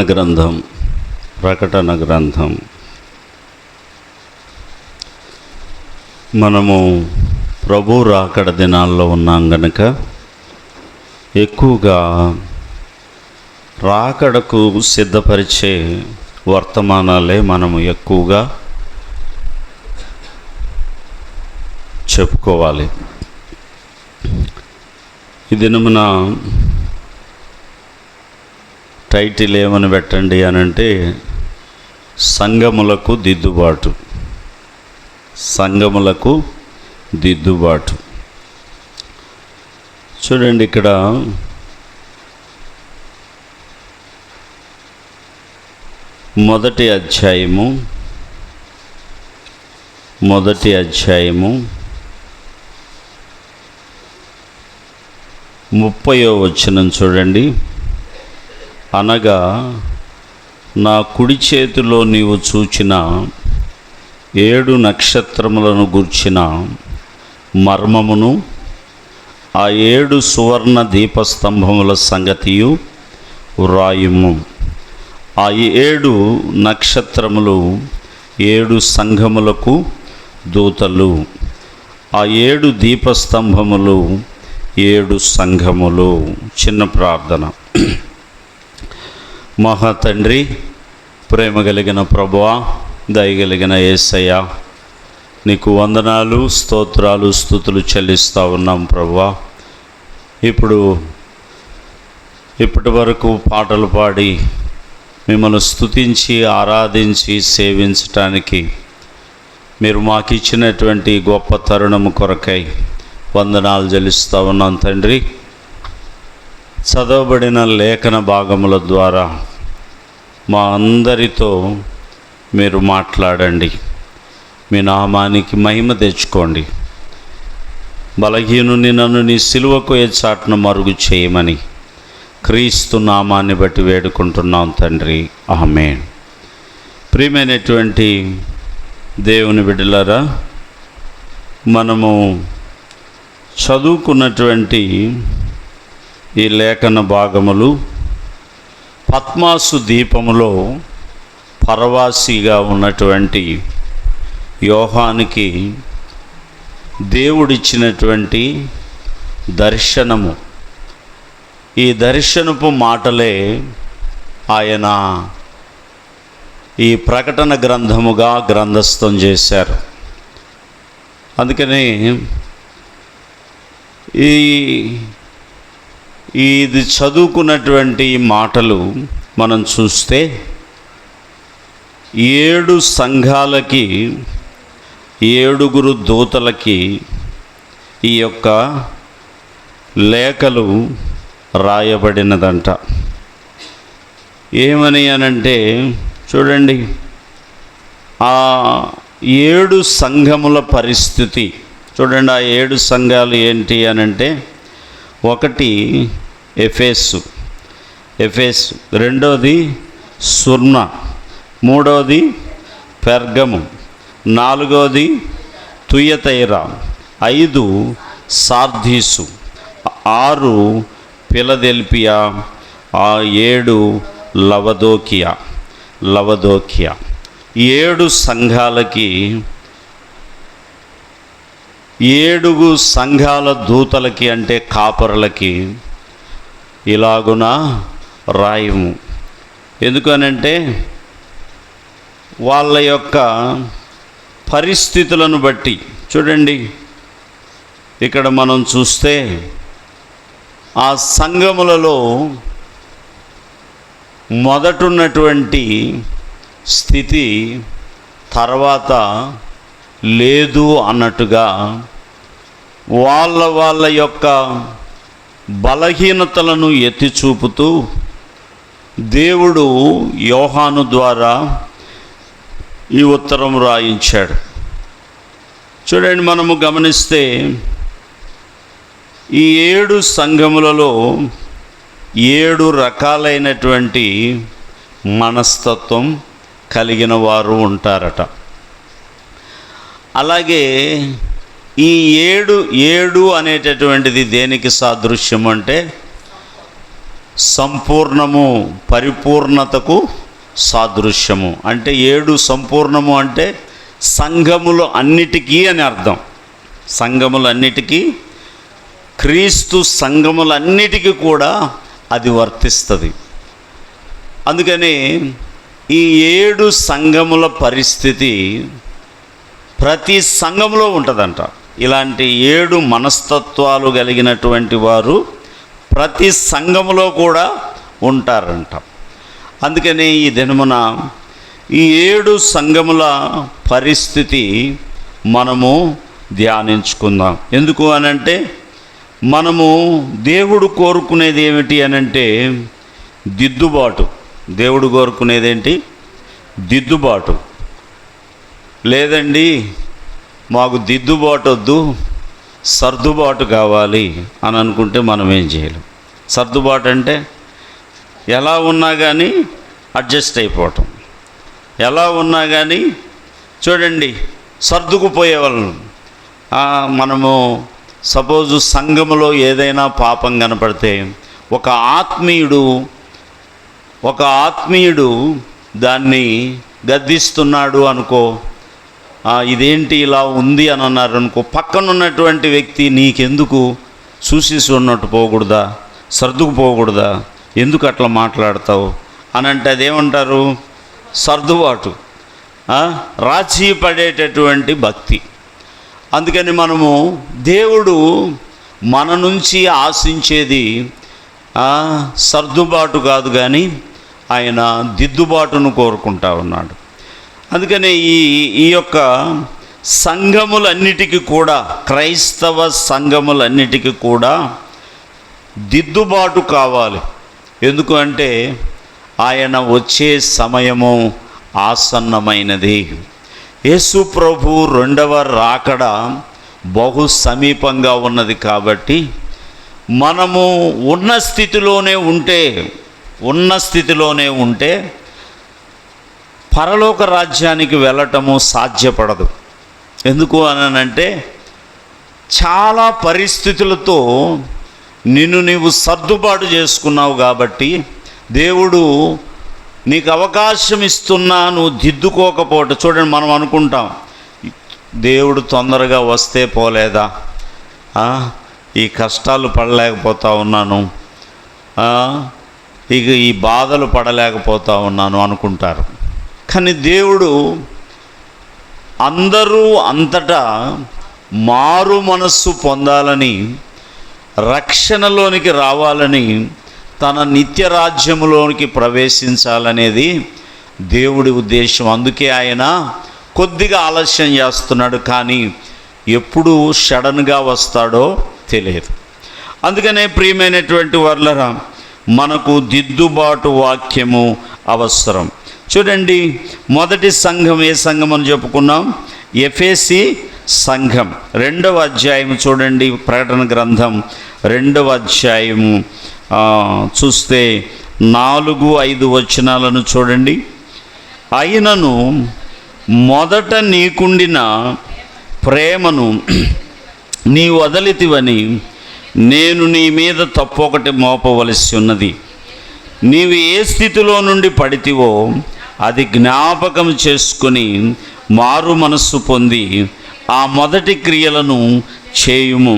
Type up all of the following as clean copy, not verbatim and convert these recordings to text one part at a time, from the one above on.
గ్రంథం ప్రకటన గ్రంథం మనము ప్రభు రాకడ దినాల్లో ఉన్నాం గనుక ఎక్కువగా రాకడకు సిద్ధపరిచే వర్తమానాలే మనము ఎక్కువగా చెప్పుకోవాలి. ఈ దినమున టైటిల్ ఏమని పెట్టండి అని అంటే, సంఘములకు దిద్దుబాటు. సంఘములకు దిద్దుబాటు. చూడండి, ఇక్కడ మొదటి అధ్యాయము 30వ వచనం చూడండి. అనగా, నా కుడి చేతిలో నీవు చూచిన 7 నక్షత్రములను గూర్చిన మర్మమును, ఆ 7 సువర్ణ దీపస్తంభముల సంగతియు వ్రాయుము. ఆ 7 నక్షత్రములు 7 సంఘములకు దూతలు. ఆ 7 దీపస్తంభములు 7 సంఘములు. చిన్న ప్రార్థన. మహాతండ్రి, ప్రేమ కలిగిన ప్రభువా, దయగలిగిన యేసయ్య, నీకు వందనాలు, స్తోత్రాలు, స్తుతులు చెల్లిస్తూ ఉన్నాం ప్రభువా. ఇప్పటి వరకు పాటలు పాడి మిమ్మల్ని స్తుతించి ఆరాధించి సేవించటానికి మీరు మాకు ఇచ్చినటువంటి గొప్ప తరుణము కొరకై వందనాలు చెల్లిస్తూ ఉన్నాం తండ్రి. చదవబడిన లేఖన భాగముల ద్వారా మా అందరితో మీరు మాట్లాడండి. మీ నామానికి మహిమ తెచ్చుకోండి. బలహీనుని నన్ను నీ సిలువకు చాటున మరుగు చేయమని క్రీస్తు నామాన్ని బట్టి వేడుకుంటున్నాం తండ్రి. ఆమేన్. ప్రియమైనటువంటి దేవుని బిడ్డలారా, మనము చదువుకున్నటువంటి ఈ లేఖన భాగములు పద్మాసు దీపములో పరవాసిగా ఉన్నటువంటి యోహానుకి దేవుడిచ్చినటువంటి దర్శనము. ఈ దర్శనపు మాటలే ఆయన ఈ ప్రకటన గ్రంథముగా గ్రంథస్థం చేశారు. అందుకని ఇది చదువుకున్నటువంటి మాటలు మనం చూస్తే 7 సంఘాలకి 7 దూతలకి ఈ యొక్క లేఖలు రాయబడినదంట. ఏమని అనంటే, చూడండి, ఆ 7 సంఘముల పరిస్థితి చూడండి. ఆ 7 సంఘాలు ఏంటి అనంటే, 1 ఎఫెసు, రెండోది సుర్మ, మూడోది పెర్గము, 4వది తుయతైరా, 5 సార్దీసు, 6 ఫిలదెల్ఫియా, 7 లవదోకియా. 7 సంఘాలకి 7 సంఘాల దూతలకి అంటే కాపరులకి ఇలాగున రాయము. ఎందుకనంటే వాళ్ళ యొక్క పరిస్థితులను బట్టి. చూడండి, ఇక్కడ మనం చూస్తే ఆ సంఘములలో మొదటున్నటువంటి స్థితి తర్వాత లేదు అన్నట్టుగా వాళ్ళ యొక్క బలహీనతలను ఎత్తి చూపుతూ దేవుడు యోహాను ద్వారా ఈ ఉత్తరం రాయించాడు. చూడండి, మనము గమనిస్తే ఈ 7 సంఘములలో 7 రకాలైనటువంటి మనస్తత్వం కలిగిన వారు ఉంటారట. అలాగే ఈ 7 అనేటటువంటిది దేనికి సాదృశ్యం అంటే సంపూర్ణము, పరిపూర్ణతకు సాదృశ్యము. అంటే 7 సంపూర్ణము అంటే సంఘములు అన్నిటికీ అని అర్థం. సంఘములన్నిటికీ, క్రీస్తు సంఘములన్నిటికీ కూడా అది వర్తిస్తుంది. అందుకని ఈ 7 సంఘముల పరిస్థితి ప్రతి సంఘంలో ఉంటుందంట. ఇలాంటి 7 మనస్తత్వాలు కలిగినటువంటి వారు ప్రతి సంఘములో కూడా ఉంటారంట. అందుకని ఈ దినమున ఈ 7 సంఘముల పరిస్థితి మనము ధ్యానించుకుందాం. ఎందుకు అనంటే మనము దేవుడు కోరుకునేది ఏమిటి అనంటే దిద్దుబాటు. దేవుడు కోరుకునేదేంటి? దిద్దుబాటు. లేదండి మాకు దిద్దుబాటు వద్దు, సర్దుబాటు కావాలి అని అనుకుంటే మనం ఏం చేయలేం. సర్దుబాటు అంటే ఎలా ఉన్నా కానీ అడ్జస్ట్ అయిపోవటం, ఎలా ఉన్నా కానీ చూడండి సర్దుకుపోయే వాళ్ళను. మనము సపోజు సంఘములో ఏదైనా పాపం కనపడితే ఒక ఆత్మీయుడు దాన్ని గద్దిస్తున్నాడు అనుకో, ఇదేంటి ఇలా ఉంది అని అన్నారు అనుకో, పక్కనున్నటువంటి వ్యక్తి నీకెందుకు చూసి ఉన్నట్టు పోకూడదా, సర్దుకుపోకూడదా, ఎందుకు అట్లా మాట్లాడతావు అని అంటే అదేమంటారు? సర్దుబాటు, రాజీ పడేటటువంటి భక్తి. అందుకని మనము దేవుడు మన నుంచి ఆశించేది సర్దుబాటు కాదు కానీ ఆయన దిద్దుబాటును కోరుకుంటా ఉన్నాడు. అందుకని ఈ యొక్క సంఘములన్నిటికీ కూడా, క్రైస్తవ సంఘములన్నిటికీ కూడా దిద్దుబాటు కావాలి. ఎందుకు అంటే ఆయన వచ్చే సమయము ఆసన్నమైనది. యేసు ప్రభు 2వ రాకడ బహు సమీపంగా ఉన్నది. కాబట్టి మనము ఉన్న స్థితిలోనే ఉంటే పరలోక రాజ్యానికి వెళ్ళటము సాధ్యపడదు. ఎందుకు అనంటే చాలా పరిస్థితులతో నీవు సర్దుబాటు చేసుకున్నావు కాబట్టి దేవుడు నీకు అవకాశం ఇస్తున్నా నువ్వు దిద్దుకోకపోవటం. చూడండి, మనం అనుకుంటాం దేవుడు తొందరగా వస్తే పోలేదా, ఈ కష్టాలు పడలేకపోతా ఉన్నాను, ఇక ఈ బాధలు పడలేకపోతా ఉన్నాను అనుకుంటారు. కానీ దేవుడు అందరూ అంతటా మారు మనస్సు పొందాలని, రక్షణలోనికి రావాలని, తన నిత్య రాజ్యములోనికి ప్రవేశించాలనేది దేవుడి ఉద్దేశం. అందుకే ఆయన కొద్దిగా ఆలస్యం చేస్తున్నాడు, కానీ ఎప్పుడు సడన్గా వస్తాడో తెలియదు. అందుకనే ప్రియమైనటువంటి వర్లరా, మనకు దిద్దుబాటు వాక్యము అవసరం. చూడండి, మొదటి సంఘం ఏ సంఘం అని చెప్పుకున్నాం? ఎఫెసీ సంఘం. 2వ అధ్యాయం చూడండి, ప్రకటన గ్రంథం 2వ అధ్యాయము చూస్తే 4-5 వచనాలను చూడండి. అయినను మొదట నీకుండిన ప్రేమను నీ వదలితివని నేను నీ మీద తప్పొకటి మోపవలసి ఉన్నది. నీవు ఏ స్థితిలో నుండి పడితివో అది జ్ఞాపకం చేసుకుని మారు మనస్సు పొంది ఆ మొదటి క్రియలను చేయుము.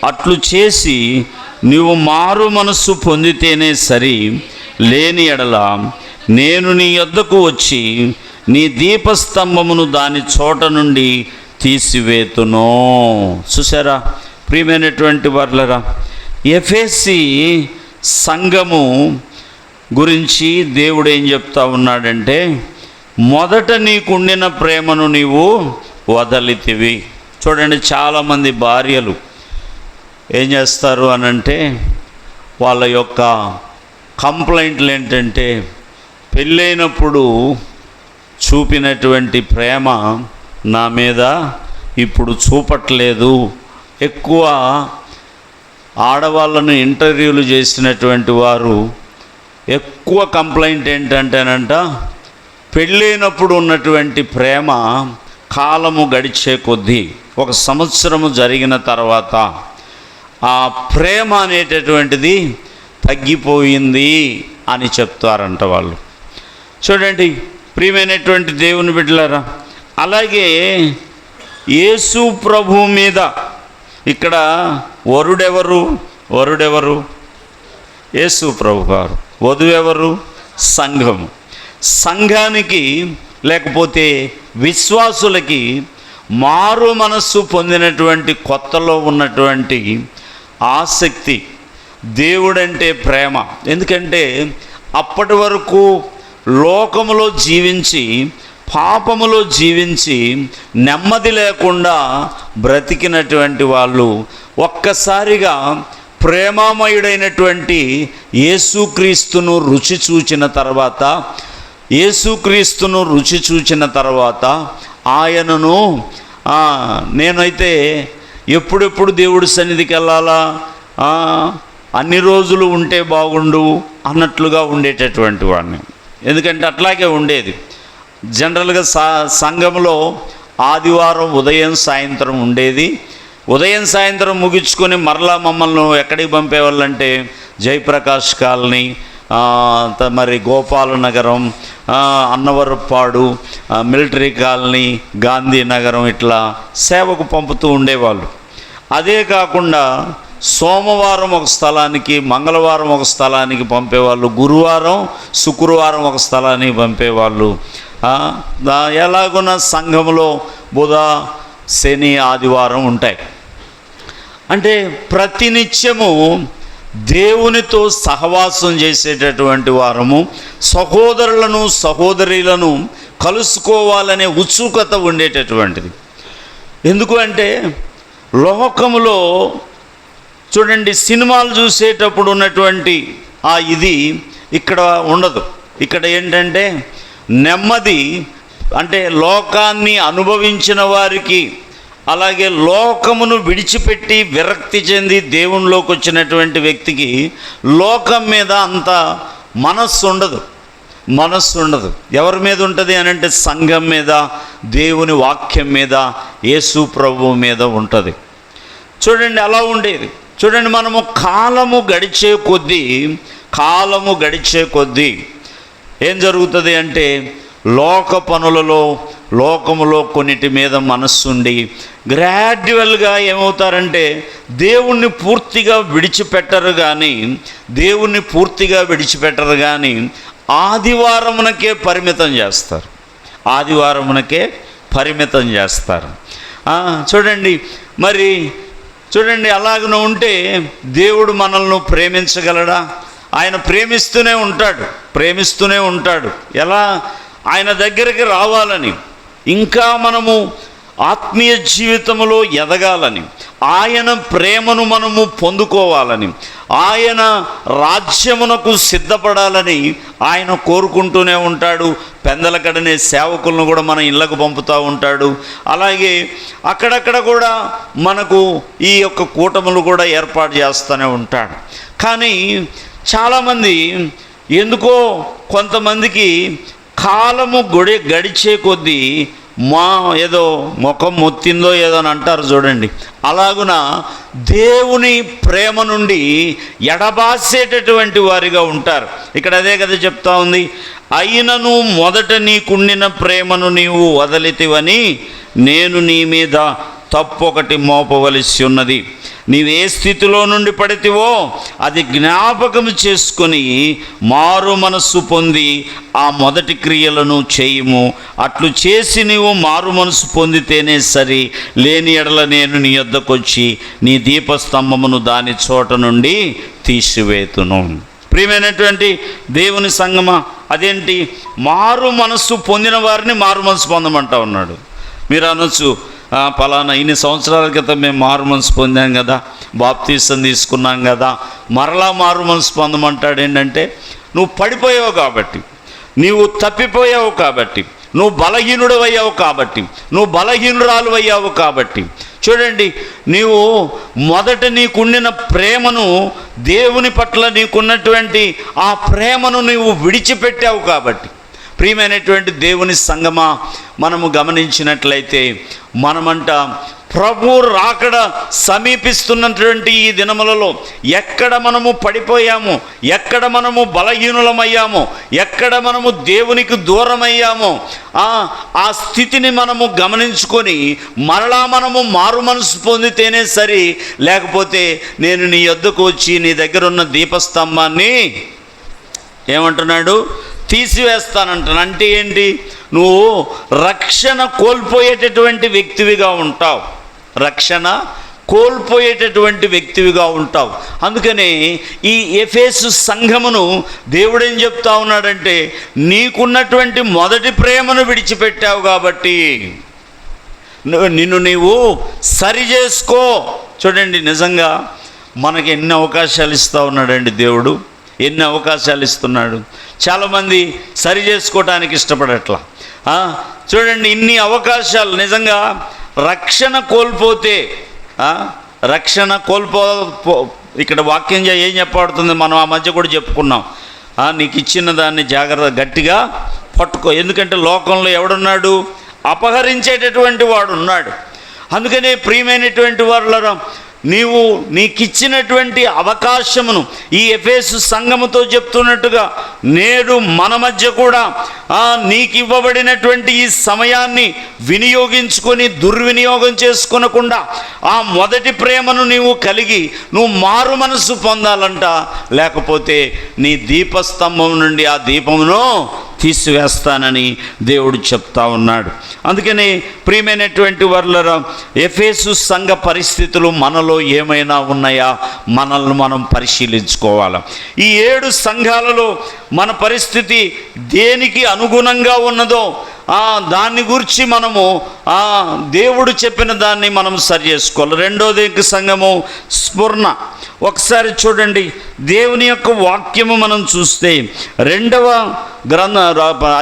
అట్లు చేసి నీవు మారు మనస్సు పొందితేనే సరి, లేని ఎడల నేను నీ యొద్దకు వచ్చి నీ దీపస్తంభమును దాని చోట నుండి తీసివేతును. చూసారా ప్రియమైనటువంటి వర్లరా, ఎఫెసీ సంఘము గురించి దేవుడు ఏం చెప్తా ఉన్నాడంటే, మొదట నీకుండిన ప్రేమను నీవు వదలితివి. చూడండి, చాలామంది భార్యలు ఏం చేస్తారు అనంటే, వాళ్ళ యొక్క కంప్లైంట్లు ఏంటంటే, పెళ్ళైనప్పుడు చూపినటువంటి ప్రేమ నా మీద ఇప్పుడు చూపట్లేదు. ఎక్కువ ఆడవాళ్ళను ఇంటర్వ్యూలు చేసినటువంటి వారు ఎక్కువ కంప్లైంట్ ఏంటంటేనంట, పెళ్ళైనప్పుడు ఉన్నటువంటి ప్రేమ కాలము గడిచే కొద్దీ 1 సంవత్సరము జరిగిన తర్వాత ఆ ప్రేమ అనేటటువంటిది తగ్గిపోయింది అని చెప్తారంట వాళ్ళు. చూడండి ప్రియమైనటువంటి దేవుని బిడ్డలారా, అలాగే యేసు ప్రభు మీద ఇక్కడ వరుడెవరు? యేసు ప్రభు గారు. వధువెవరు? సంఘము. సంఘానికి లేకపోతే విశ్వాసులకి మారు మనస్సు పొందినటువంటి కొత్తలో ఉన్నటువంటి ఆసక్తి దేవుడంటే ప్రేమ. ఎందుకంటే అప్పటి వరకు లోకములో జీవించి పాపములో జీవించి నెమ్మది లేకుండా బ్రతికినటువంటి వాళ్ళు ఒక్కసారిగా ప్రేమామయుడైనటువంటి యేసుక్రీస్తును రుచి చూచిన తర్వాత ఆయనను నేనైతే ఎప్పుడెప్పుడు దేవుడి సన్నిధికి వెళ్ళాలా, అన్ని రోజులు ఉంటే బాగుండు అన్నట్లుగా ఉండేటటువంటి వాడిని. ఎందుకంటే అట్లాగే ఉండేది. జనరల్గా సంఘంలో ఆదివారం ఉదయం సాయంత్రం ఉండేది. ఉదయం సాయంత్రం ముగించుకొని మరలా మమ్మల్ని ఎక్కడికి పంపేవాళ్ళంటే జయప్రకాష్ కాలనీ, మరి గోపాలనగరం, అన్నవరపాడు, మిలిటరీ కాలనీ, గాంధీనగరం ఇట్లా సేవకు పంపుతూ ఉండేవాళ్ళు. అదే కాకుండా సోమవారం ఒక స్థలానికి, మంగళవారం ఒక స్థలానికి పంపేవాళ్ళు, గురువారం శుక్రవారం ఒక స్థలానికి పంపేవాళ్ళు. ఎలాగున్న సంఘంలో బుధ శని ఆదివారం ఉంటాయి. అంటే ప్రతినిత్యము దేవునితో సహవాసం చేసేటటువంటి వారము, సహోదరులను సహోదరులను కలుసుకోవాలనే ఉత్సుకత ఉండేటటువంటిది. ఎందుకు అంటే లోకములో చూడండి, సినిమాలు చూసేటప్పుడు ఉన్నటువంటి ఇది ఇక్కడ ఉండదు. ఇక్కడ ఏంటంటే నెమ్మది, అంటే లోకాన్ని అనుభవించిన వారికి, అలాగే లోకమును విడిచిపెట్టి విరక్తి చెంది దేవునిలోకి వచ్చినటువంటి వ్యక్తికి లోకం మీద అంత మనస్సు ఉండదు. ఎవరి మీద ఉంటుంది అని అంటే సంఘం మీద, దేవుని వాక్యం మీద, యేసు ప్రభువు మీద ఉంటుంది. చూడండి అలా ఉండేది. చూడండి మనము కాలము గడిచే కొద్దీ ఏం జరుగుతుంది అంటే లోకములో కొన్నిటి మీద మనస్సుండి గ్రాడ్యువల్గా ఏమవుతారంటే దేవుణ్ణి పూర్తిగా విడిచిపెట్టరు కానీ ఆదివారమునకే పరిమితం చేస్తారు. చూడండి అలాగనే ఉంటే దేవుడు మనల్ని ప్రేమించగలడా? ఆయన ప్రేమిస్తూనే ఉంటాడు. ఎలా? ఆయన దగ్గరికి రావాలని, ఇంకా మనము ఆత్మీయ జీవితంలో ఎదగాలని, ఆయన ప్రేమను మనము పొందుకోవాలని, ఆయన రాజ్యమునకు సిద్ధపడాలని ఆయన కోరుకుంటూనే ఉంటాడు. పెందలకడనే సేవకులను కూడా మన ఇళ్ళకు పంపుతూ ఉంటాడు. అలాగే అక్కడక్కడ కూడా మనకు ఈ యొక్క కూటములు కూడా ఏర్పాటు చేస్తూనే ఉంటాడు. కానీ చాలామంది ఎందుకో కొంతమందికి కాలము గడిచే కొద్దీ ఏదో ముఖం మొత్తిందో ఏదో అని అంటారు చూడండి, అలాగున దేవుని ప్రేమ నుండి ఎడబాసేటటువంటి వారిగా ఉంటారు. ఇక్కడ అదే కదా చెప్తా ఉంది, అయినను మొదట నీకుండిన ప్రేమను నీవు వదలితివని నేను నీ మీద తప్పొకటి మోపవలసి ఉన్నది. నీవే స్థితిలో నుండి పడితివో అది జ్ఞాపకం చేసుకొని మారు మనస్సు పొంది ఆ మొదటి క్రియలను చేయుము. అట్లు చేసి నీవు మారు మనస్సు పొందితేనే సరి, లేని ఎడల నేను నీ యొద్దకొచ్చి నీ దీపస్తంభమును దాని చోట నుండి తీసివేతును. ప్రియమైనటువంటి దేవుని సంగమా, అదేంటి? మారు మనస్సు పొందిన వారిని మారు మనస్సు పొందమంటా ఉన్నాడు. మీరు అనొచ్చు, పలానా ఇన్ని సంవత్సరాల క్రితం మేము మారు మనసు పొందాం కదా, బాప్తీసం తీసుకున్నాం కదా, మరలా మారు మనసు పొందమంటాడు. ఏంటంటే నువ్వు పడిపోయావు కాబట్టి, నీవు తప్పిపోయావు కాబట్టి, నువ్వు బలహీనుడు అయ్యావు కాబట్టి, నువ్వు బలహీనురాలు అయ్యావు కాబట్టి. చూడండి, నీవు మొదట నీకుండిన ప్రేమను, దేవుని పట్ల నీకున్నటువంటి ఆ ప్రేమను నీవు విడిచిపెట్టావు కాబట్టి. ప్రియమైనటువంటి దేవుని సంగమా, మనము గమనించినట్లయితే మనమంట ప్రభు రాకడ సమీపిస్తున్నటువంటి ఈ దినములలో ఎక్కడ మనము పడిపోయామో, ఎక్కడ మనము బలహీనులమయ్యామో, ఎక్కడ మనము దేవునికి దూరమయ్యామో ఆ స్థితిని మనము గమనించుకొని మరలా మనము మారు మనసు పొందితేనే సరి. లేకపోతే నేను నీ యొద్దకు వచ్చి నీ దగ్గర ఉన్న దీపస్తంభాన్ని ఏమంటున్నాడు, తీసివేస్తానంటాను. అంటే ఏంటి? నువ్వు రక్షణ కోల్పోయేటటువంటి వ్యక్తివిగా ఉంటావు, రక్షణ కోల్పోయేటటువంటి వ్యక్తివిగా ఉంటావు. అందుకని ఈ ఎఫెసు సంఘమును దేవుడు ఏం చెప్తా ఉన్నాడంటే, నీకున్నటువంటి మొదటి ప్రేమను విడిచిపెట్టావు కాబట్టి నిన్ను నీవు సరి చేసుకో. చూడండి, నిజంగా మనకి ఎన్ని అవకాశాలు ఇస్తూ ఉన్నాడండి దేవుడు, ఎన్ని అవకాశాలు ఇస్తున్నాడు. చాలామంది సరి చేసుకోవటానికి ఇష్టపడట్లా. చూడండి, ఇన్ని అవకాశాలు. నిజంగా రక్షణ కోల్పోతే రక్షణ ఇక్కడ వాక్యం ఏం చెప్పబడుతుంది, మనం ఆ మధ్య కూడా చెప్పుకున్నాం. నీకు ఇచ్చిన దాన్ని జాగ్రత్త గట్టిగా పట్టుకో. ఎందుకంటే లోకంలో ఎవడున్నాడు? అపహరించేటటువంటి వాడు ఉన్నాడు. అందుకనే ప్రియమైనటువంటి వారులారా, నీకిచ్చినటువంటి అవకాశమును ఈ ఎఫెసు సంఘముతో చెప్తున్నట్టుగా నేడు మన మధ్య కూడా నీకు ఇవ్వబడినటువంటి ఈ సమయాన్ని వినియోగించుకొని దుర్వినియోగం చేసుకొనకుండా ఆ మొదటి ప్రేమను నీవు కలిగి నువ్వు మారు మనసు పొందాలంట. లేకపోతే నీ దీపస్తంభం నుండి ఆ దీపమును తీసివేస్తానని దేవుడు చెప్తా ఉన్నాడు. అందుకని ప్రియమైనటువంటి వారులారా, ఎఫెసు సంఘ పరిస్థితులు మనలో ఏమైనా ఉన్నాయా, మనల్ని మనం పరిశీలించుకోవాలి. ఈ 7 సంఘాలలో మన పరిస్థితి దేనికి అనుగుణంగా ఉన్నదో దాన్ని గురించి మనము దేవుడు చెప్పిన దాన్ని మనం సరి చేసుకోవాలి. రెండోది సంఘము స్ఫురణ. ఒకసారి చూడండి, దేవుని యొక్క వాక్యము మనం చూస్తే 2వ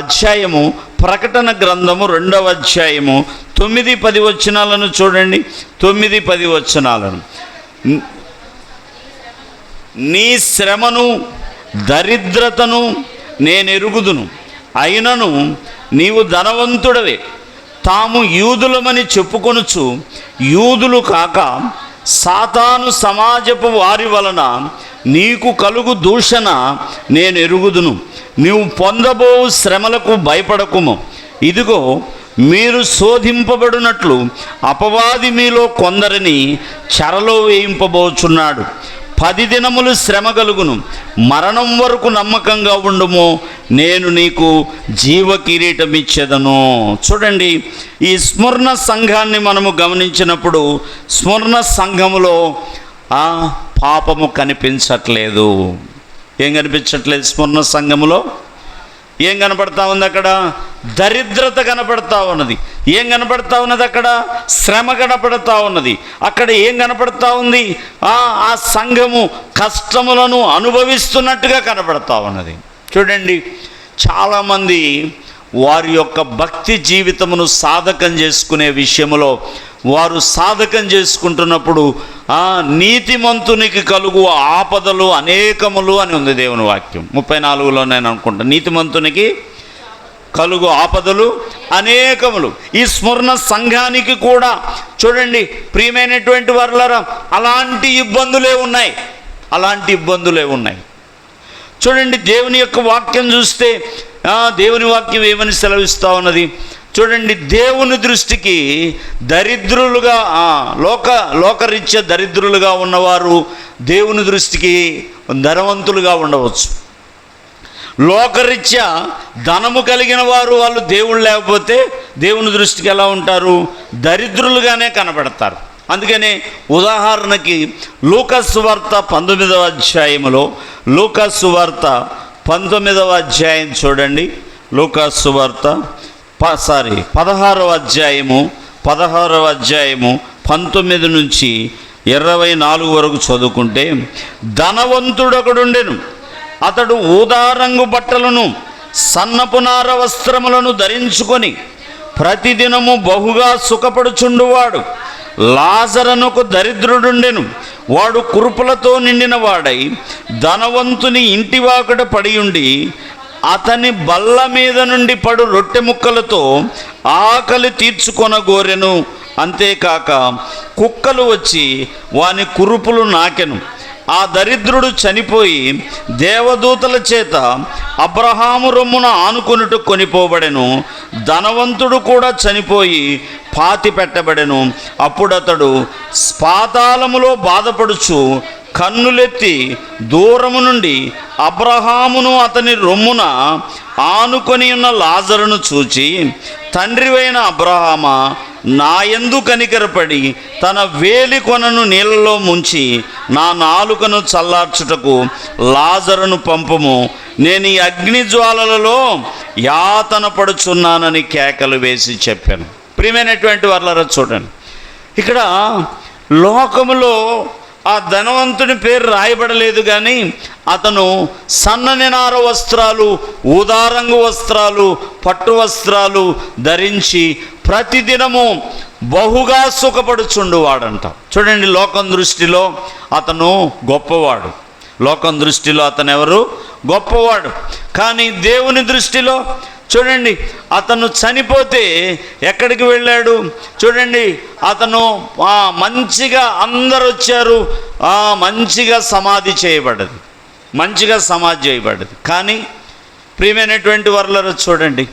అధ్యాయము ప్రకటన గ్రంథము 2వ అధ్యాయము 9-10 వచనాలను చూడండి. 9-10 వచనాలను. నీ శ్రమను దరిద్రతను నేను ఎరుగుదును, అయినను నీవు ధనవంతుడవే. తాము యూదులమని చెప్పుకొనుచు యూదులు కాక సాతాను సమాజపు వారి వలన నీకు కలుగు దూషణ నేను ఎరుగుదును. నీవు పొందబో శ్రమలకు భయపడకుము. ఇదిగో, మీరు శోధింపబడినట్లు అపవాది మీలో కొందరిని చెరలో వేయింపబోచున్నాడు. 10 దినములు శ్రమ కలుగును. మరణం వరకు నమ్మకంగా ఉండుము, నేను నీకు జీవ కిరీటం ఇచ్చేదను. చూడండి, ఈ స్మరణ సంఘాన్ని మనము గమనించినప్పుడు స్మరణ సంఘములో పాపము కనిపించట్లేదు. ఏం కనిపించట్లేదు? స్మరణ సంఘములో ఏం కనపడతా ఉంది? అక్కడ దరిద్రత కనపడతా ఉన్నది. ఏం కనపడతా ఉన్నది? అక్కడ శ్రమ కనపడతా ఉన్నది. అక్కడ ఏం కనపడతా ఉంది? ఆ సంఘము కష్టములను అనుభవిస్తున్నట్టుగా కనపడతా ఉన్నది. చూడండి, చాలామంది వారి యొక్క భక్తి జీవితమును సాధకం చేసుకునే విషయంలో వారు సాధకం చేసుకుంటున్నప్పుడు నీతిమంతునికి కలుగు ఆపదలు అనేకములు అని ఉంది దేవుని వాక్యం. 34లో నేను అనుకుంటా, నీతిమంతునికి కలుగు ఆపదలు అనేకములు. ఈ స్మరణ సంఘానికి కూడా చూడండి ప్రియమైనటువంటి వారులారా, అలాంటి ఇబ్బందులే ఉన్నాయి. చూడండి, దేవుని యొక్క వాక్యం చూస్తే దేవుని వాక్యం ఏమని సెలవిస్తూ ఉన్నది చూడండి. దేవుని దృష్టికి దరిద్రులుగా లోకరీత్యా దరిద్రులుగా ఉన్నవారు దేవుని దృష్టికి ధనవంతులుగా ఉండవచ్చు. లోకరీత్యా ధనము కలిగిన వారు వాళ్ళు దేవుళ్ళు లేకపోతే దేవుని దృష్టికి ఎలా ఉంటారు? దరిద్రులుగానే కనబడతారు. అందుకనే ఉదాహరణకి లూకాసు వార్త 19వ అధ్యాయములో, లూకాసు వార్త 19వ అధ్యాయం చూడండి. లూకాసు వార్త 16వ అధ్యాయము 19 నుంచి 24 వరకు చదువుకుంటే, ధనవంతుడొకడుండెను. అతడు ఊదారంగు బట్టలను సన్నపు నార వస్త్రములను ధరించుకొని ప్రతిదినము బహుగా సుఖపడుచుండువాడు. లాజరునకు దరిద్రుడుండెను. వాడు కురుపులతో నిండిన వాడై ధనవంతుని ఇంటివాకడ పడియుండి అతని బల్ల మీద నుండి పడు రొట్టె ముక్కలతో ఆకలి తీర్చుకొనగోరెను. అంతేకాక కుక్కలు వచ్చి వాని కురుపులు నాకెను. ఆ దరిద్రుడు చనిపోయి దేవదూతల చేత అబ్రహాము రొమ్మున ఆనుకొనుట కొనిపోబడెను. ధనవంతుడు కూడా చనిపోయి పాతి పెట్టబడెను. అప్పుడతడు పాతాళములో బాధపడుచు కన్నులెత్తి దూరము నుండి అబ్రహామును అతని రొమ్మున ఆనుకొని ఉన్న లాజరును చూచి, తండ్రివైన అబ్రహామా, నాయందు కనికరపడి తన వేలి కొనను నీళ్ళలో ముంచి నా నాలుకను చల్లార్చుటకు లాజరును పంపుము, నేను ఈ అగ్ని జ్వాలలలో యాతన పడుచున్నానని కేకలు వేసి చెప్పాను. ప్రియమైనటువంటి వాళ్ళరా చూడండి, ఇక్కడ లోకములో ఆ ధనవంతుని పేరు రాయబడలేదు, కానీ అతను సన్నని నార వస్త్రాలు, ఊదారంగు వస్త్రాలు, పట్టు వస్త్రాలు ధరించి ప్రతిదినము బహుగా సుఖపడుచుండువాడంట. చూడండి, లోకం దృష్టిలో అతను గొప్పవాడు. లోకం దృష్టిలో అతను ఎవరు? గొప్పవాడు. కానీ దేవుని దృష్టిలో చూడండి, అతను చనిపోతే ఎక్కడికి వెళ్ళాడు? చూడండి, అతను మంచిగా అందరు వచ్చారు, మంచిగా సమాధి చేయబడ్డది, మంచిగా సమాధి చేయబడ్డది. కానీ ప్రియమైనటువంటి వర్లరు చూడండి,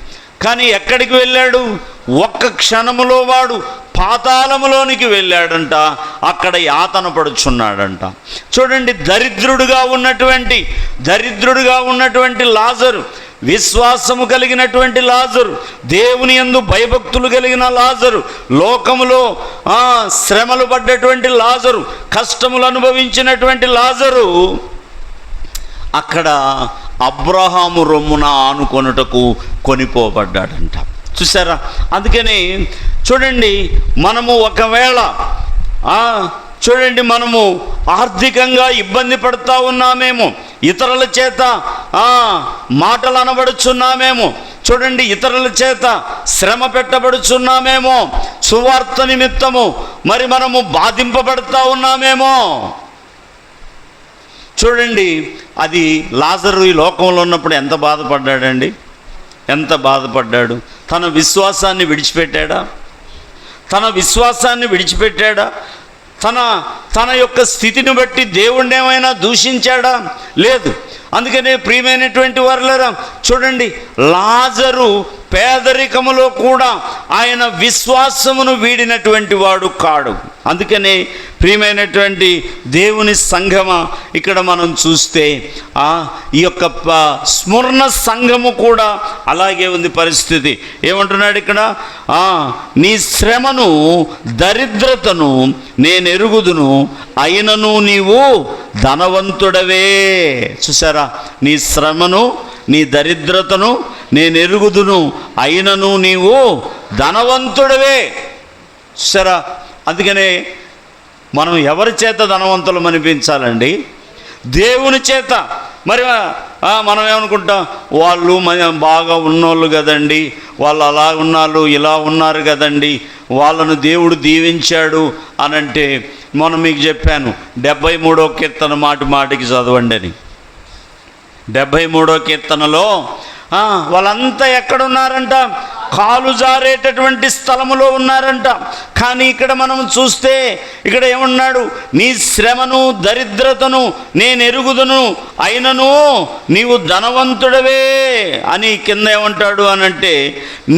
కానీ ఎక్కడికి వెళ్ళాడు? ఒక్క క్షణములో వాడు పాతాళములోనికి వెళ్ళాడంట, అక్కడ యాతన పడుచున్నాడంట. చూడండి, దరిద్రుడుగా ఉన్నటువంటి లాజరు, విశ్వాసము కలిగినటువంటి లాజరు, దేవుని యందు భయభక్తులు కలిగిన లాజరు, లోకములో శ్రమలు పడ్డటువంటి లాజరు, కష్టములు అనుభవించినటువంటి లాజరు అక్కడ అబ్రహాము రొమ్మున ఆనుకొనుటకు కొనిపోబడ్డాడంట. చూసారా? అందుకని చూడండి, మనము ఒకవేళ చూడండి, మనము ఆర్థికంగా ఇబ్బంది పడుతూ ఉన్నామేమో, ఇతరుల చేత మాటలు అనబడుచున్నామేమో, చూడండి, ఇతరుల చేత శ్రమ పెట్టబడుచున్నామేమో, సువార్త నిమిత్తము మరి మనము బాధింపబడుతూ ఉన్నామేమో. చూడండి, అది లాజరు ఈ లోకంలో ఉన్నప్పుడు ఎంత బాధపడ్డాడండి, ఎంత బాధపడ్డాడు. తన విశ్వాసాన్ని విడిచిపెట్టాడా? తన యొక్క స్థితిని బట్టి దేవుణ్ణి ఏమైనా దూషించాడా? లేదు. అందుకనే ప్రియమైనటువంటి వారులారా చూడండి, లాజరు పేదరికములో కూడా ఆయన విశ్వాసమును వీడినటువంటి వాడు కాడు. అందుకనే ప్రియమైనటువంటి దేవుని సంఘమా, ఇక్కడ మనం చూస్తే ఈ యొక్క స్మరణ సంఘము కూడా అలాగే ఉంది పరిస్థితి. ఏమంటున్నాడు ఇక్కడ? నీ శ్రమను దరిద్రతను నేను ఎరుగుదును, అయినను నీవు ధనవంతుడవే. చూసారా? నీ శ్రమను, నీ దరిద్రతను నేను ఎరుగుదును, అయినను నీవు ధనవంతుడవే. చూసారా? అందుకనే మనం ఎవరి చేత ధనవంతులం అనిపించాలండి? దేవుని చేత. మరి మనం ఏమనుకుంటాం? వాళ్ళు బాగా ఉన్నోళ్ళు కదండి, వాళ్ళు అలా ఉన్నారు, ఇలా ఉన్నారు కదండి, వాళ్ళను దేవుడు దీవించాడు అనంటే, మొన్న మీకు చెప్పాను 73వ కీర్తన మాటికి చదవండి అని. 73వ కీర్తనలో వాళ్ళంతా ఎక్కడున్నారంట? కాలు జారేటటువంటి స్థలములో ఉన్నారంట. కానీ ఇక్కడ మనం చూస్తే ఇక్కడ ఏమన్నాడు? నీ శ్రమను దరిద్రతను నేను ఎరుగుదును, అయినను నీవు ధనవంతుడవే అని కింద ఏమంటాడు అనంటే,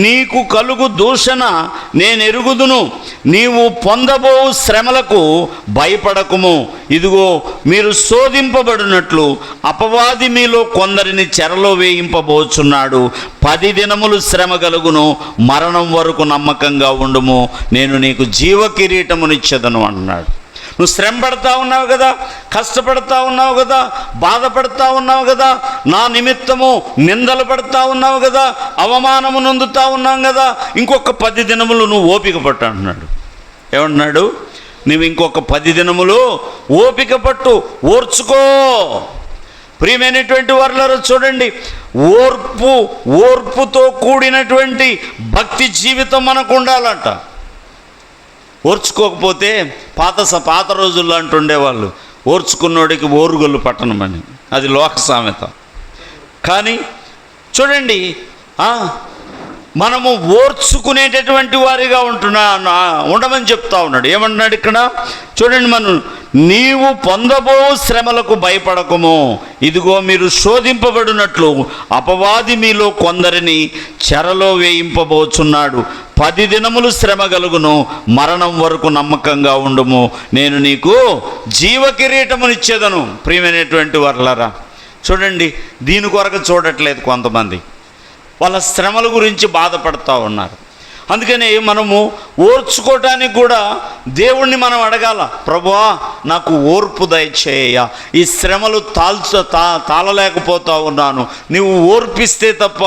నీకు కలుగు దూషణ నేను ఎరుగుదును, నీవు పొందబో శ్రమలకు భయపడకుము. ఇదిగో మీరు శోధింపబడినట్లు అపవాది మీలో కొందరిని చెరలో వేయింపబోచున్నాడు. 10 దినములు శ్రమ కలుగును, మరణం వరకు నమ్మకంగా ఉండుము, నేను నీకు జీవ కిరీటమునిచ్చేదను అన్నాడు. నువ్వు శ్రమ పడతా ఉన్నావు కదా, కష్టపడతా ఉన్నావు కదా, బాధపడతా ఉన్నావు కదా, నా నిమిత్తము నిందలు పడతా ఉన్నావు కదా, అవమానము నొందుతా ఉన్నావు కదా, ఇంకొక 10 దినములు నువ్వు ఓపిక పట్టు అంటున్నాడు. ఏమంటున్నాడు? నువ్వు ఇంకొక 10 దినములు ఓపిక పట్టు, ఓర్చుకో. ప్రియమైనటువంటి వారులారా చూడండి, ఓర్పుతో కూడినటువంటి భక్తి జీవితం మనకు ఉండాలంట. ఓర్చుకోకపోతే పాత రోజుల్లో అంటుండేవాళ్ళు, ఓర్చుకున్నోడికి ఓరుగొల్లు పట్టణమని. అది లోక సామెత. కానీ చూడండి, మనము ఓర్చుకునేటటువంటి వారిగా ఉండమని చెప్తా ఉన్నాడు. ఏమంటున్నాడు ఇక్కడ చూడండి, మనం నీవు పొందబో శ్రమలకు భయపడకము, ఇదిగో మీరు శోధింపబడినట్లు అపవాది మీలో కొందరిని చెరలో వేయింపబోచున్నాడు. 10 దినములు శ్రమ కలుగును, మరణం వరకు నమ్మకంగా ఉండుము, నేను నీకు జీవ కిరీటమునిచ్చేదను. ప్రియమైనటువంటి వర్లరా, చూడండి, దీని కొరకు చూడట్లేదు కొంతమంది, వాళ్ళ శ్రమల గురించి బాధపడుతూ ఉన్నారు. అందుకని మనము ఓర్చుకోవటానికి కూడా దేవుణ్ణి మనం అడగాల, ప్రభువా నాకు ఓర్పు దయచేయ, ఈ శ్రమలు తాళలేకపోతా ఉన్నాను, నీవు ఓర్పిస్తే తప్ప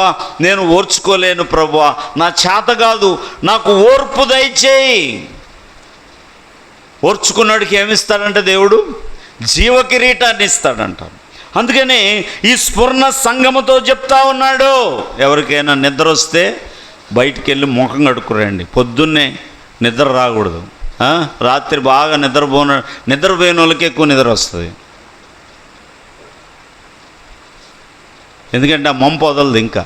నేను ఓర్చుకోలేను ప్రభువా, నా చేత కాదు, నాకు ఓర్పు దయచేయి. ఓర్చుకున్నాడికి ఏమిస్తాడంటే దేవుడు జీవ కిరీటాన్ని ఇస్తాడంట. అందుకని ఈ స్ఫురణ సంఘముతో చెప్తా ఉన్నాడు, ఎవరికైనా నిద్ర వస్తే బయటికి వెళ్ళి ముఖం కడుక్కురండి, పొద్దున్నే నిద్ర రాకూడదు. రాత్రి బాగా నిద్రపోయిన వాళ్ళకి ఎక్కువ నిద్ర వస్తుంది, ఎందుకంటే ఆ మంపు వదలదు. ఇంకా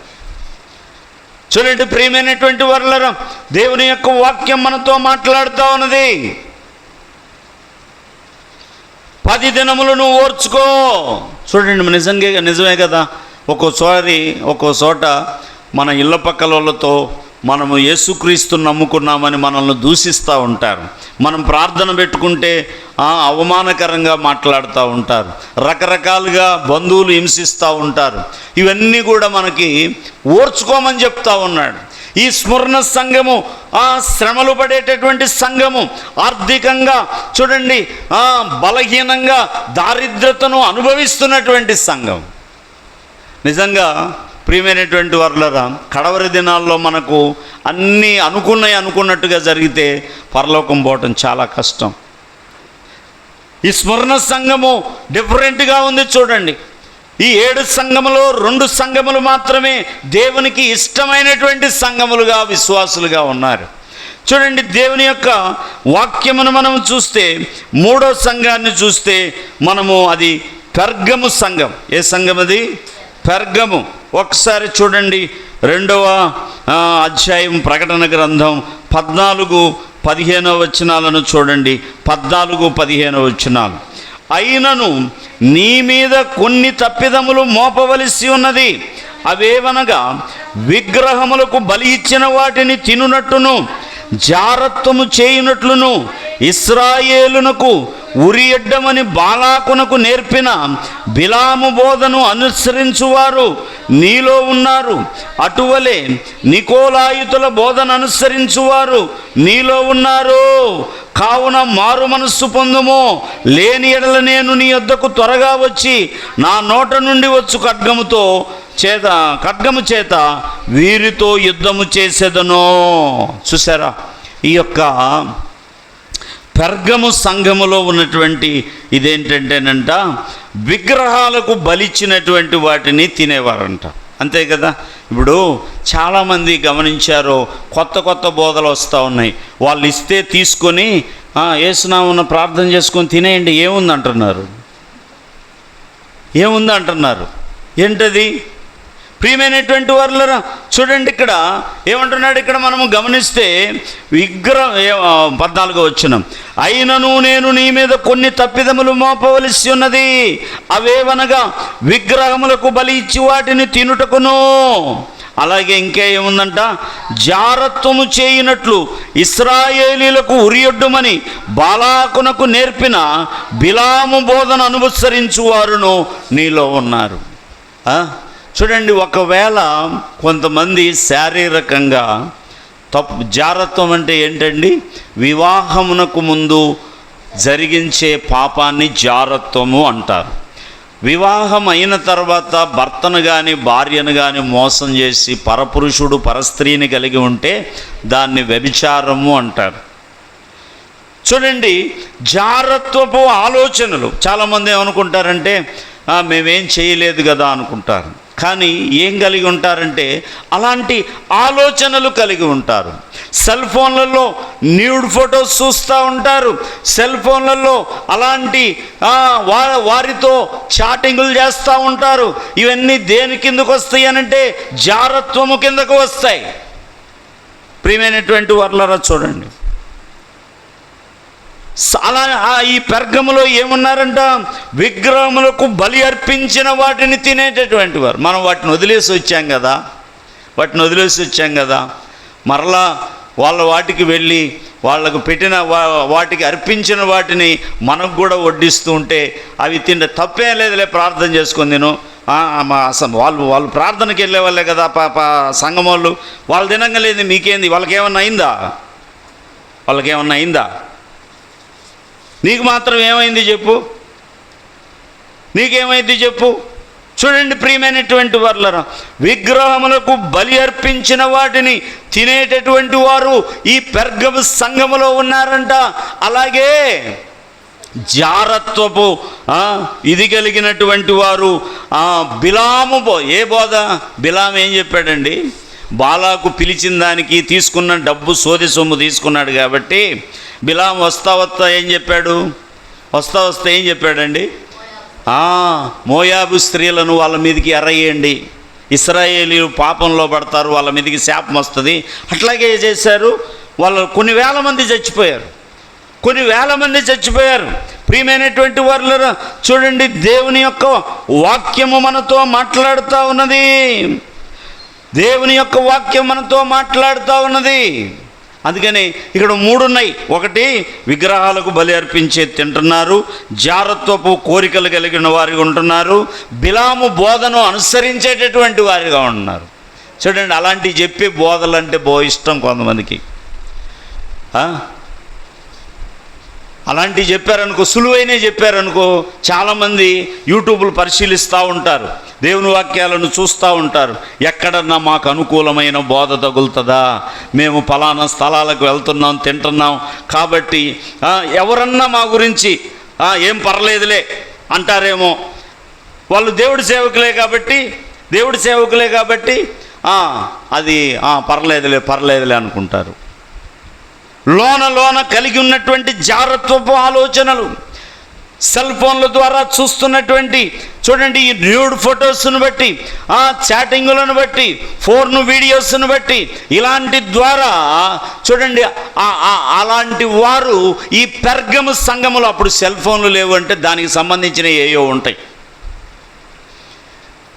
చూడండి ప్రియమైనటువంటి వారలారా, దేవుని యొక్క వాక్యం మనతో మాట్లాడుతూ ఉన్నది. 10 దినములు నువ్వు ఓర్చుకో. చూడండి, నిజమే కదా. ఒక్కో చోట మన ఇళ్ళ పక్కల వాళ్ళతో మనము యేసుక్రీస్తు నమ్ముకున్నామని మనల్ని దూషిస్తూ ఉంటారు. మనం ప్రార్థన పెట్టుకుంటే అవమానకరంగా మాట్లాడుతూ ఉంటారు, రకరకాలుగా బంధువులు హింసిస్తూ ఉంటారు. ఇవన్నీ కూడా మనకి ఓర్చుకోమని చెప్తా ఉన్నాడు. ఈ స్మరణ సంఘము శ్రమలు పడేటటువంటి సంఘము, ఆర్థికంగా చూడండి బలహీనంగా దారిద్రతను అనుభవిస్తున్నటువంటి సంఘం. నిజంగా ప్రియమైనటువంటి వారలారా, కడవరి దినాల్లో మనకు అన్నీ అనుకున్నట్టుగా జరిగితే పరలోకం పోవటం చాలా కష్టం. ఈ స్మరణ సంఘము డిఫరెంట్గా ఉంది. చూడండి, ఈ 7 సంఘములో 2 సంఘములు మాత్రమే దేవునికి ఇష్టమైనటువంటి సంఘములుగా విశ్వాసులుగా ఉన్నారు. చూడండి, దేవుని యొక్క వాక్యమును మనం చూస్తే 3వ సంఘాన్ని చూస్తే మనము అది పెర్గము సంఘం. ఏ సంఘం అది? పెర్గము. ఒకసారి చూడండి, 2వ అధ్యాయం ప్రకటన గ్రంథం 14-15 వచనాలను చూడండి. 14-15 వచనాలు. అయినను నీ మీద కొన్ని తప్పిదములు మోపవలసి ఉన్నది, అవేవనగా విగ్రహములకు బలి ఇచ్చిన వాటిని తినునట్టును, జారత్వము చేయునట్లును, ఇశ్రాయేలునకు ఉరియడ్డమని బాలాకునకు నేర్పిన బిలాము బోధను అనుసరించువారు నీలో ఉన్నారు. అటువలే నికోలాయితుల బోధన అనుసరించువారు నీలో ఉన్నారు. కావున మారు మనస్సు పొందుము, లేని ఎడల నేను నీ యొద్దకు త్వరగా వచ్చి నా నోట నుండి వచ్చు ఖడ్గము చేత వీరితో యుద్ధము చేసేదను. చూసారా, ఈ యొక్క పెర్గము సంఘములో ఉన్నటువంటి ఇదేంటంటేనంట, విగ్రహాలకు బలిచ్చినటువంటి వాటిని తినేవారంట. అంతే కదా. ఇప్పుడు చాలామంది గమనించారో కొత్త బోధలు వస్తూ ఉన్నాయి. వాళ్ళు ఇస్తే తీసుకొని యేసునామమున ప్రార్థన చేసుకొని తినేయండి, ఏముంది అంటున్నారు. ఏంటది? ప్రియమైనటువంటి వారులరా, చూడండి, ఇక్కడ ఏమంటున్నాడు? ఇక్కడ మనము గమనిస్తే 14వ వచనం, అయినను నేను నీ మీద కొన్ని తప్పిదములు మోపవలసి ఉన్నది, అవేవనగా విగ్రహములకు బలి ఇచ్చి వాటిని తినుటకును, అలాగే ఇంకేముందంట, జారత్వము చేయునట్లు ఇశ్రాయేలీలకు ఉరియొడ్డుమని బాలాకునకు నేర్పిన బిలాము బోధన అనుసరించువారును నీలో ఉన్నారు. చూడండి, ఒకవేళ కొంతమంది శారీరకంగా జారత్వం అంటే ఏంటండి? వివాహమునకు ముందు జరిగించే పాపాన్ని జారత్వము అంటారు. వివాహం అయిన తర్వాత భర్తను కానీ భార్యను కానీ మోసం చేసి పరపురుషుడు పరస్త్రీని కలిగి ఉంటే దాన్ని వ్యభిచారము అంటారు. చూడండి, జారత్వపు ఆలోచనలు చాలామంది ఏమనుకుంటారంటే మేమేం చేయలేదు కదా అనుకుంటారు. కానీ ఏం కలిగి ఉంటారంటే అలాంటి ఆలోచనలు కలిగి ఉంటారు. సెల్ ఫోన్లలో న్యూడ్ ఫొటోస్ చూస్తూ ఉంటారు. సెల్ ఫోన్లలో అలాంటి వారితో చాటింగులు చేస్తూ ఉంటారు. ఇవన్నీ దేని కిందకు వస్తాయి అనంటే జారత్వము కిందకు వస్తాయి. ప్రియమైనటువంటి వారలారా చూడండి, అలా ఈ పెర్గములో ఏమున్నారంట? విగ్రహములకు బలి అర్పించిన వాటిని తినేటటువంటి వారు. మనం వాటిని వదిలేసి వచ్చాం కదా, మరలా వాళ్ళ వాటికి వెళ్ళి వాళ్ళకు పెట్టిన వాటికి అర్పించిన వాటిని మనకు కూడా వడ్డిస్తూ ఉంటే అవి తింటే తప్పేం లేదులే, ప్రార్థన చేసుకొని నేను వాళ్ళు ప్రార్థనకి వెళ్ళే వాళ్ళే కదా సంఘం వాళ్ళు తినంగలేదు, మీకేంది? వాళ్ళకేమన్నా అయిందా? నీకు మాత్రం ఏమైంది చెప్పు? నీకేమైంది చెప్పు? చూడండి ప్రియమైనటువంటి వారలారా, విగ్రహములకు బలి అర్పించిన వాటిని తినేటటువంటి వారు ఈ పెర్గము సంఘములో ఉన్నారంట. అలాగే జారత్వపు ఇది కలిగినటువంటి వారు బిలాము ఏ బోధ? బిలాము ఏం చెప్పాడండి? బాలాకు పిలిచిన దానికి తీసుకున్న డబ్బు సోది సొమ్ము తీసుకున్నాడు కాబట్టి బిలాము వస్తా ఏం చెప్పాడు? ఏం చెప్పాడండి? మోయాబు స్త్రీలను వాళ్ళ మీదకి ఎర్రయ్యండి, ఇశ్రాయేలీలు పాపంలో పడతారు, వాళ్ళ మీదకి శాపం వస్తుంది. అట్లాగే చేశారు. వాళ్ళు కొన్ని వేల మంది చచ్చిపోయారు. ప్రియమైనటువంటి వారు చూడండి, దేవుని యొక్క వాక్యము మనతో మాట్లాడుతూ ఉన్నది. అందుకని ఇక్కడ 3 ఉన్నాయి. ఒకటి, విగ్రహాలకు బలి అర్పించే తింటున్నారు, జారత్వపు కోరికలు కలిగిన వారిగా ఉంటున్నారు, బిలాము బోధను అనుసరించేటటువంటి వారిగా ఉంటున్నారు. చూడండి, అలాంటివి చెప్పే బోధలు అంటే ఇష్టం కొంతమందికి. అలాంటివి చెప్పారనుకో, సులువైనే చెప్పారనుకో, చాలామంది యూట్యూబ్లు పరిశీలిస్తూ ఉంటారు, దేవుని వాక్యాలను చూస్తూ ఉంటారు. ఎక్కడన్నా మాకు అనుకూలమైన బోధ తగులుతుందా, మేము ఫలానా స్థలాలకు వెళ్తున్నాం, తింటున్నాం కాబట్టి ఎవరన్నా మా గురించి ఏం పర్లేదులే అంటారేమో, వాళ్ళు దేవుడి సేవకులే కాబట్టి అది పర్లేదులే అనుకుంటారు. లోన కలిగి ఉన్నటువంటి జారత్వపు ఆలోచనలు, సెల్ ఫోన్ల ద్వారా చూస్తున్నటువంటి చూడండి, ఈ న్యూడ్ ఫొటోస్ను బట్టి, చాటింగులను బట్టి, ఫోన్ వీడియోస్ను బట్టి, ఇలాంటి ద్వారా చూడండి అలాంటి వారు ఈ పెర్గము సంఘములో, అప్పుడు సెల్ ఫోన్లు లేవు అంటే దానికి సంబంధించిన ఏయో ఉంటాయి.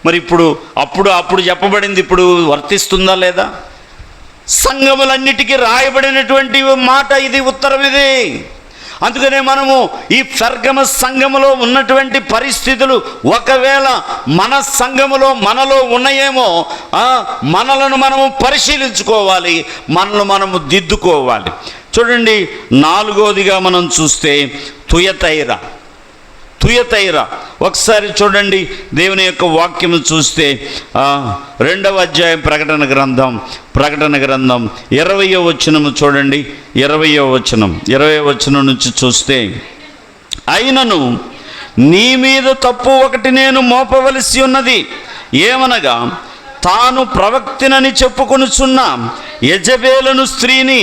మరి అప్పుడు చెప్పబడింది ఇప్పుడు వర్తిస్తుందా లేదా? సంఘములన్నిటికీ రాయబడినటువంటి మాట ఇది, ఉత్తరం ఇది. అందుకనే మనము ఈ పెర్గమ సంఘములో ఉన్నటువంటి పరిస్థితులు ఒకవేళ మన సంఘములో మనలో ఉన్నాయేమో, మనలను మనము పరిశీలించుకోవాలి, మనల్ని మనము దిద్దుకోవాలి. చూడండి, 4వదిగా మనం చూస్తే తుయతైర. ఒకసారి చూడండి, దేవుని యొక్క వాక్యము చూస్తే 2వ అధ్యాయం ప్రకటన గ్రంథం 20వ వచనము చూడండి. 20వ వచనం నుంచి చూస్తే, అయినను నీ మీద తప్పు ఒకటి నేను మోపవలసి ఉన్నది, ఏమనగా తాను ప్రవక్తినని చెప్పుకొనుచున్న యెజబెలును స్త్రీని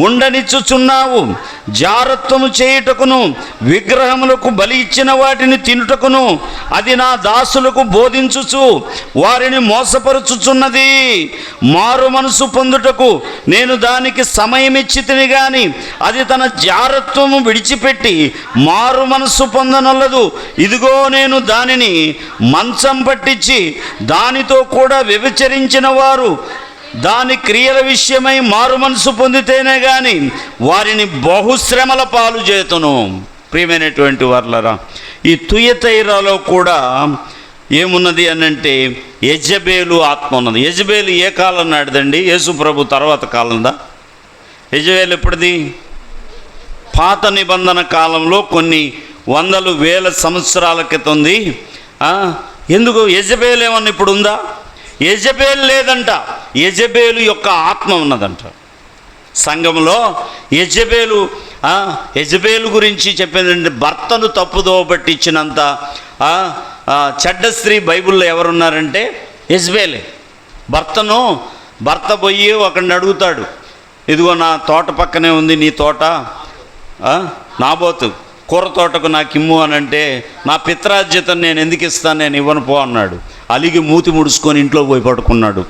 ఉండనిచ్చుచున్నావు, జారత్వము చేయుటకును విగ్రహములకు బలి ఇచ్చిన వాటిని తినుటకును అది నా దాసులకు బోధించుచు వారిని మోసపరుచుచున్నది. మారు మనసు పొందుటకు నేను దానికి సమయమిచ్చితిని గాని అది తన జారత్వము విడిచిపెట్టి మారు మనసు పొందనొల్లదు. ఇదిగో నేను దానిని మంచం పట్టించి దానితో కూడా వ్యభిచరించిన వారు దాని క్రియల విషయమై మారు మనసు పొందితేనే గాని వారిని బహుశ్రమల పాలు చేతును. ప్రియమైనటువంటి వారలారా, ఈ తుయతైరాలో కూడా ఏమున్నది అనంటే యెజబెలు ఆత్మ ఉన్నది. యెజబెలు ఏ కాలం నాటిదండి? యేసు ప్రభు తర్వాత కాలందా? యెజబెలు ఎప్పటిది? పాత నిబంధన కాలంలో కొన్ని వందలు వేల సంవత్సరాల క్రితంది. ఎందుకు యెజబెలు ఏమన్నా ఇప్పుడు ఉందా? యెజబెలు లేదంట. యెజబెలు యొక్క ఆత్మ ఉన్నదంట సంఘంలో. యెజబెలు గురించి చెప్పిందంటే భర్తను తప్పుదో పట్టించినంత చెడ్డ స్త్రీ బైబిల్లో ఎవరున్నారంటే యెజబెలే. భర్త పోయి ఒకడిని అడుగుతాడు, ఇదిగో నా తోట పక్కనే ఉంది నీ తోట, నాబోతు కూర తోటకు నాకు ఇమ్ము అని అంటే, నా పిత్రార్జితను నేను ఎందుకు ఇస్తాను, నేను ఇవ్వను పో అన్నాడు. అలిగి మూతి ముడుచుకొని ఇంట్లో పోయి పడుకున్నాడు.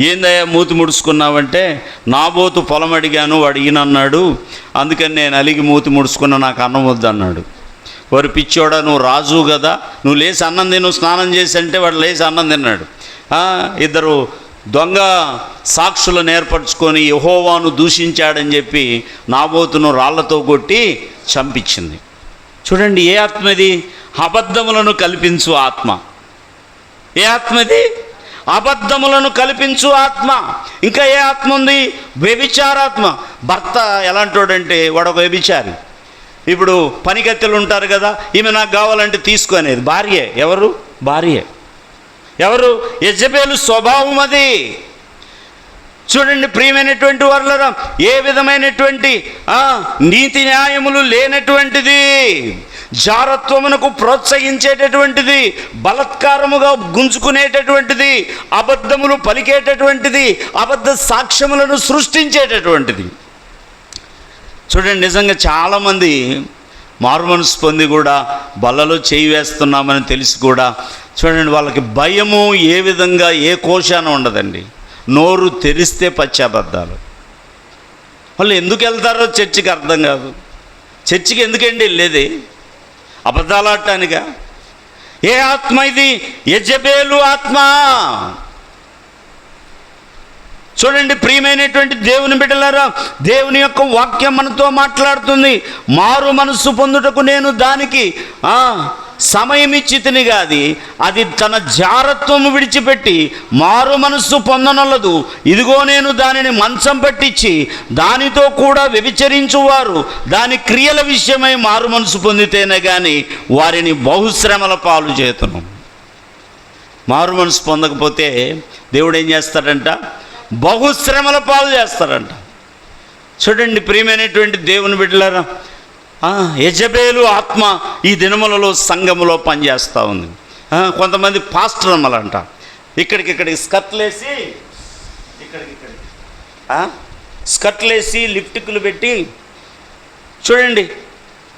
ఏందయ్యా మూతి ముడుచుకున్నావంటే, నాబోతు పొలం అడిగాను, వాడు ఈయనన్నాడు, అందుకని నేను అలిగి మూతి ముడుచుకున్నా, నాకు అన్నం వద్దు అన్నాడు. వారు పిచ్చోడా, నువ్వు రాజు కదా, నువ్వు లేచి అన్నం తిను, స్నానం చేసి అంటే వాడు లేచి అన్నం తిన్నాడు. ఇద్దరు దొంగ సాక్షులను ఏర్పరచుకొని యెహోవాను దూషించాడని చెప్పి నాబోతును రాళ్లతో కొట్టి చంపించింది. చూడండి, ఏ ఆత్మ ఇది? అబద్ధములను కల్పించు ఆత్మ. ఏ ఆత్మ ఇది? అబద్ధములను కల్పించు ఆత్మ. ఇంకా ఏ ఆత్మ ఉంది? వ్యభిచారాత్మ. భర్త ఎలాంటోడంటే వాడు ఒక వ్యభిచారి. ఇప్పుడు పనికత్తెలు ఉంటారు కదా, ఈమె నాకు కావాలంటే తీసుకునేది భార్యే. ఎవరు? భార్యే. ఎవరు? యెజబెలు స్వభావం అది. చూడండి ప్రియమైనటువంటి వారులారా, ఏ విధమైనటువంటి నీతి న్యాయములు లేనటువంటిది, జారత్వమునకు ప్రోత్సహించేటటువంటిది, బలత్కారముగా గుంజుకునేటటువంటిది, అబద్ధములు పలికేటటువంటిది, అబద్ధ సాక్ష్యములను సృష్టించేటటువంటిది. చూడండి, నిజంగా చాలామంది మారు మనసు పొంది కూడా బల్లలో చేయి వేస్తున్నామని తెలిసి కూడా చూడండి, వాళ్ళకి భయము ఏ విధంగా ఏ కోశాన ఉండదండి. నోరు తెరిస్తే పచ్చాబద్ధాలు. వాళ్ళు ఎందుకు వెళ్తారో చర్చికి అర్థం కాదు. చర్చికి ఎందుకండి వెళ్ళేది? అబద్ధాలు ఆడటానికా? ఏ ఆత్మ ఇది? యెజబెలు ఆత్మ. చూడండి ప్రియమైనటువంటి దేవుని బిడ్డలారా, దేవుని యొక్క వాక్యం మనతో మాట్లాడుతుంది. మారు మనస్సు పొందుటకు నేను దానికి సమయం ఇచ్చితిని కాదు, అది తన జారత్వము విడిచిపెట్టి మారు మనస్సు పొందనొల్లదు. ఇదిగో నేను దానిని మంచం పట్టించి దానితో కూడా వ్యభిచరించువారు దాని క్రియల విషయమై మారు మనసు పొందితేనే కానీ వారిని బహుశ్రమల పాలు చేతును. మారు మనసు పొందకపోతే దేవుడు ఏం చేస్తాడంట? బహుశ్రమల పాలు చేస్తాడంట. చూడండి ప్రియమైనటువంటి దేవుని బిడ్డలారా, యెజబెలు ఆత్మ ఈ దినములలో సంఘములో పనిచేస్తూ ఉంది. కొంతమంది పాస్టర్ అమ్మలంట, ఇక్కడికి స్కర్ట్లేసి స్కర్ట్లేసి లిప్టిక్లు పెట్టి చూడండి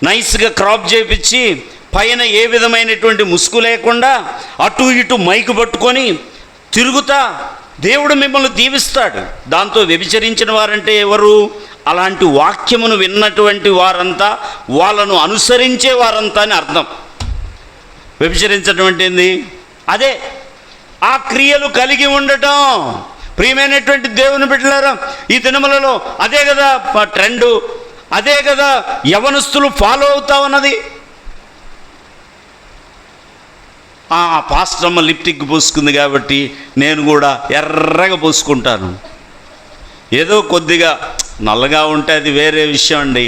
నైస్గా క్రాప్ చేయించి పైన ఏ విధమైనటువంటి ముసుగు లేకుండా అటు ఇటు మైకు పట్టుకొని తిరుగుతా దేవుడు మిమ్మల్ని దీవిస్తాడు. దాంతో వ్యభిచరించిన వారంటే ఎవరు? అలాంటి వాక్యమును విన్నటువంటి వారంతా, వాళ్ళను అనుసరించే వారంతా అని అర్థం. వ్యభిచరించడం అంటే ఏంది? అదే ఆ క్రియలు కలిగి ఉండటం. ప్రియమైనటువంటి దేవుని బిడ్డలారా, ఈ దినములలో అదే కదా ట్రెండు, అదే కదా యవనస్తులు ఫాలో అవుతా ఉన్నది. పాస్టమ్మ లిప్టిక్ పూసుకుంది కాబట్టి నేను కూడా ఎర్రగా పూసుకుంటాను. ఏదో కొద్దిగా నల్లగా ఉంటే అది వేరే విషయం అండి.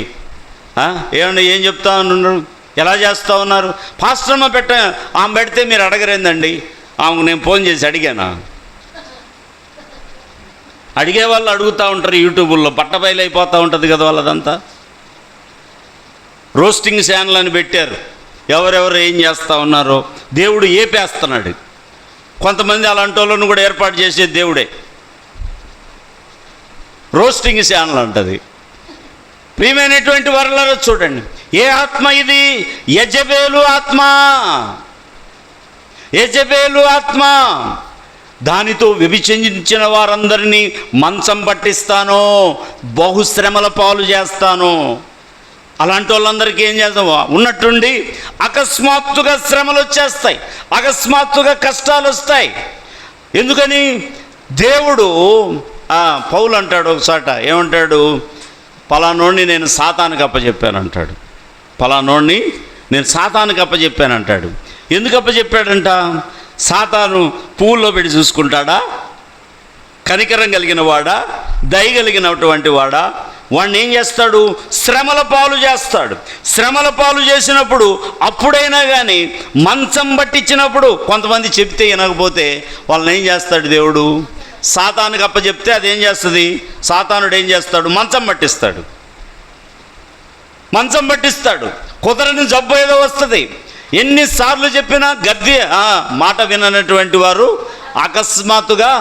ఏమండి ఏం చెప్తా ఉన్నారు? ఎలా చేస్తూ ఉన్నారు? పాస్టమ్మ ఆమె పెడితే మీరు అడగరేందండి? ఆమెకు నేను ఫోన్ చేసి అడిగానా? అడిగే వాళ్ళు అడుగుతూ ఉంటారు యూట్యూబ్లో, పట్టబయలు అయిపోతూ ఉంటుంది కదా వాళ్ళదంతా. రోస్టింగ్ ఛానల్ అని పెట్టారు. ఎవరెవరు ఏం చేస్తూ ఉన్నారో దేవుడు ఏపేస్తున్నాడు. కొంతమంది అలాంటి వాళ్ళను కూడా ఏర్పాటు చేసేది దేవుడే. రోస్టింగ్ ఛానల్ అంటది. ప్రియమైనటువంటి వారులారా చూడండి, ఏ ఆత్మ ఇది? యెజబెలు ఆత్మ. యెజబెలు ఆత్మ. దానితో వ్యభిచరించిన వారందరినీ మంచం పట్టిస్తాను, బహుశ్రమల పాలు చేస్తాను. అలాంటి వాళ్ళందరికీ ఏం చేద్దాం? ఉన్నట్టుండి అకస్మాత్తుగా శ్రమలు వచ్చేస్తాయి, అకస్మాత్తుగా కష్టాలు వస్తాయి. ఎందుకని? దేవుడు పౌలు అంటాడు ఒకసాట, ఏమంటాడు? పలానోడిని నేను సాతానుకి అప్పచెప్పానంటాడు. పలానోడిని నేను సాతానుకి అప్పచెప్పానంటాడు. ఎందుకు అప్పచెప్పాడంట? సాతాను పువ్వుల్లో పెట్టి చూసుకుంటాడా? కనికరం కలిగిన వాడా? దయ కలిగినటువంటి వాడా? వాడిని ఏం చేస్తాడు? శ్రమల పాలు చేస్తాడు. శ్రమల పాలు చేసినప్పుడు అప్పుడైనా కానీ మంచం పట్టించినప్పుడు కొంతమంది చెప్తే వినకపోతే వాళ్ళని ఏం చేస్తాడు దేవుడు? సాతానుకి అప్పచెప్తే అదేం చేస్తుంది? సాతానుడు ఏం చేస్తాడు? మంచం పట్టిస్తాడు. మంచం పట్టిస్తాడు. కుదరని జబ్బు ఏదో వస్తుంది. ఎన్నిసార్లు చెప్పినా గద్ది మాట విననటువంటి వారు అకస్మాత్తుగా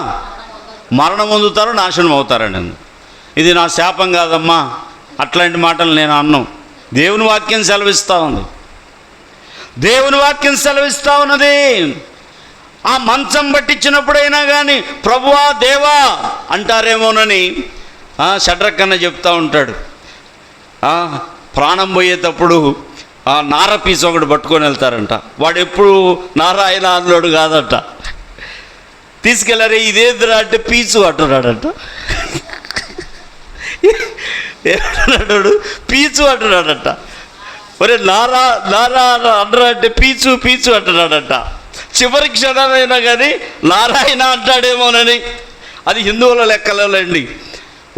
మరణం పొందుతారు, నాశనం అవుతారని. ఇది నా శాపం కాదమ్మా, అట్లాంటి మాటలు నేను అన్నాను. దేవుని వాక్యం సెలవిస్తూ ఉంది. దేవుని వాక్యం సెలవిస్తూ ఉన్నది. ఆ మంచం పట్టించినప్పుడైనా కానీ ప్రభువా దేవా అంటారేమోనని షడ్రక్కన్న చెప్తా ఉంటాడు. ప్రాణం పోయేటప్పుడు ఆ నార పీసు ఒకటి పట్టుకొని వెళ్తారంట. వాడు ఎప్పుడు నారాయణ అన్నాడు కాదంట. తీసుకెళ్ళారే ఇదేదిరా అంటే పీచు అంటున్నాడంట. ఏమంటున్నాడు? పీచు అంటున్నాడంట. ఒరే నారా నారా అంటారా అంటే పీచు పీచు అంటున్నాడంట. చివరి క్షణమైనా కానీ నారాయణ అంటాడేమోనని. అది హిందువుల లెక్కలండి.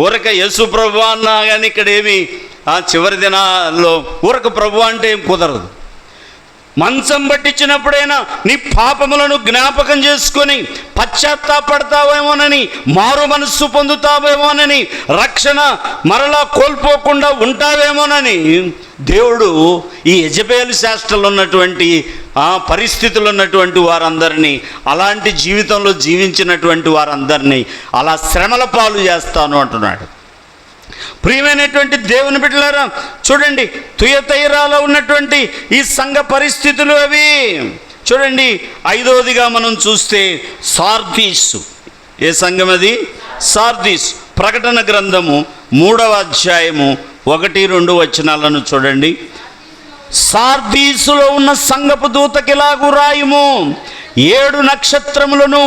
ఊరక యేసు ప్రభు అన్నా కానీ ఇక్కడ ఏమి చివరి దినాల్లో ఊరక ప్రభు అంటే ఏం కుదరదు. మంచం పట్టించినప్పుడైనా నీ పాపములను జ్ఞాపకం చేసుకొని పశ్చాత్తాపడతావేమోనని, మారు మనస్సు పొందుతావేమోనని, రక్షణ మరలా కోల్పోకుండా ఉంటావేమోనని దేవుడు ఈ యెజబేలు శాస్త్రంలో ఉన్నటువంటి పరిస్థితులు ఉన్నటువంటి వారందరినీ, అలాంటి జీవితంలో జీవించినటువంటి వారందరినీ అలా శ్రమల పాలు చేస్తాను అంటున్నాడు. ప్రియమైనటువంటి దేవుని బిడ్డలారా, చూడండి తుయతైరాలో ఉన్నటువంటి ఈ సంఘ పరిస్థితులు అవి చూడండి. 5వదిగా మనం చూస్తే సార్దీసు. ఏ సంఘం అది? సార్దీస్. ప్రకటన గ్రంథము 3వ అధ్యాయము 1-2 వచనాలను చూడండి. సార్దీసులో ఉన్న సంఘపు దూతకిలాగు రాయుము, 7 నక్షత్రములను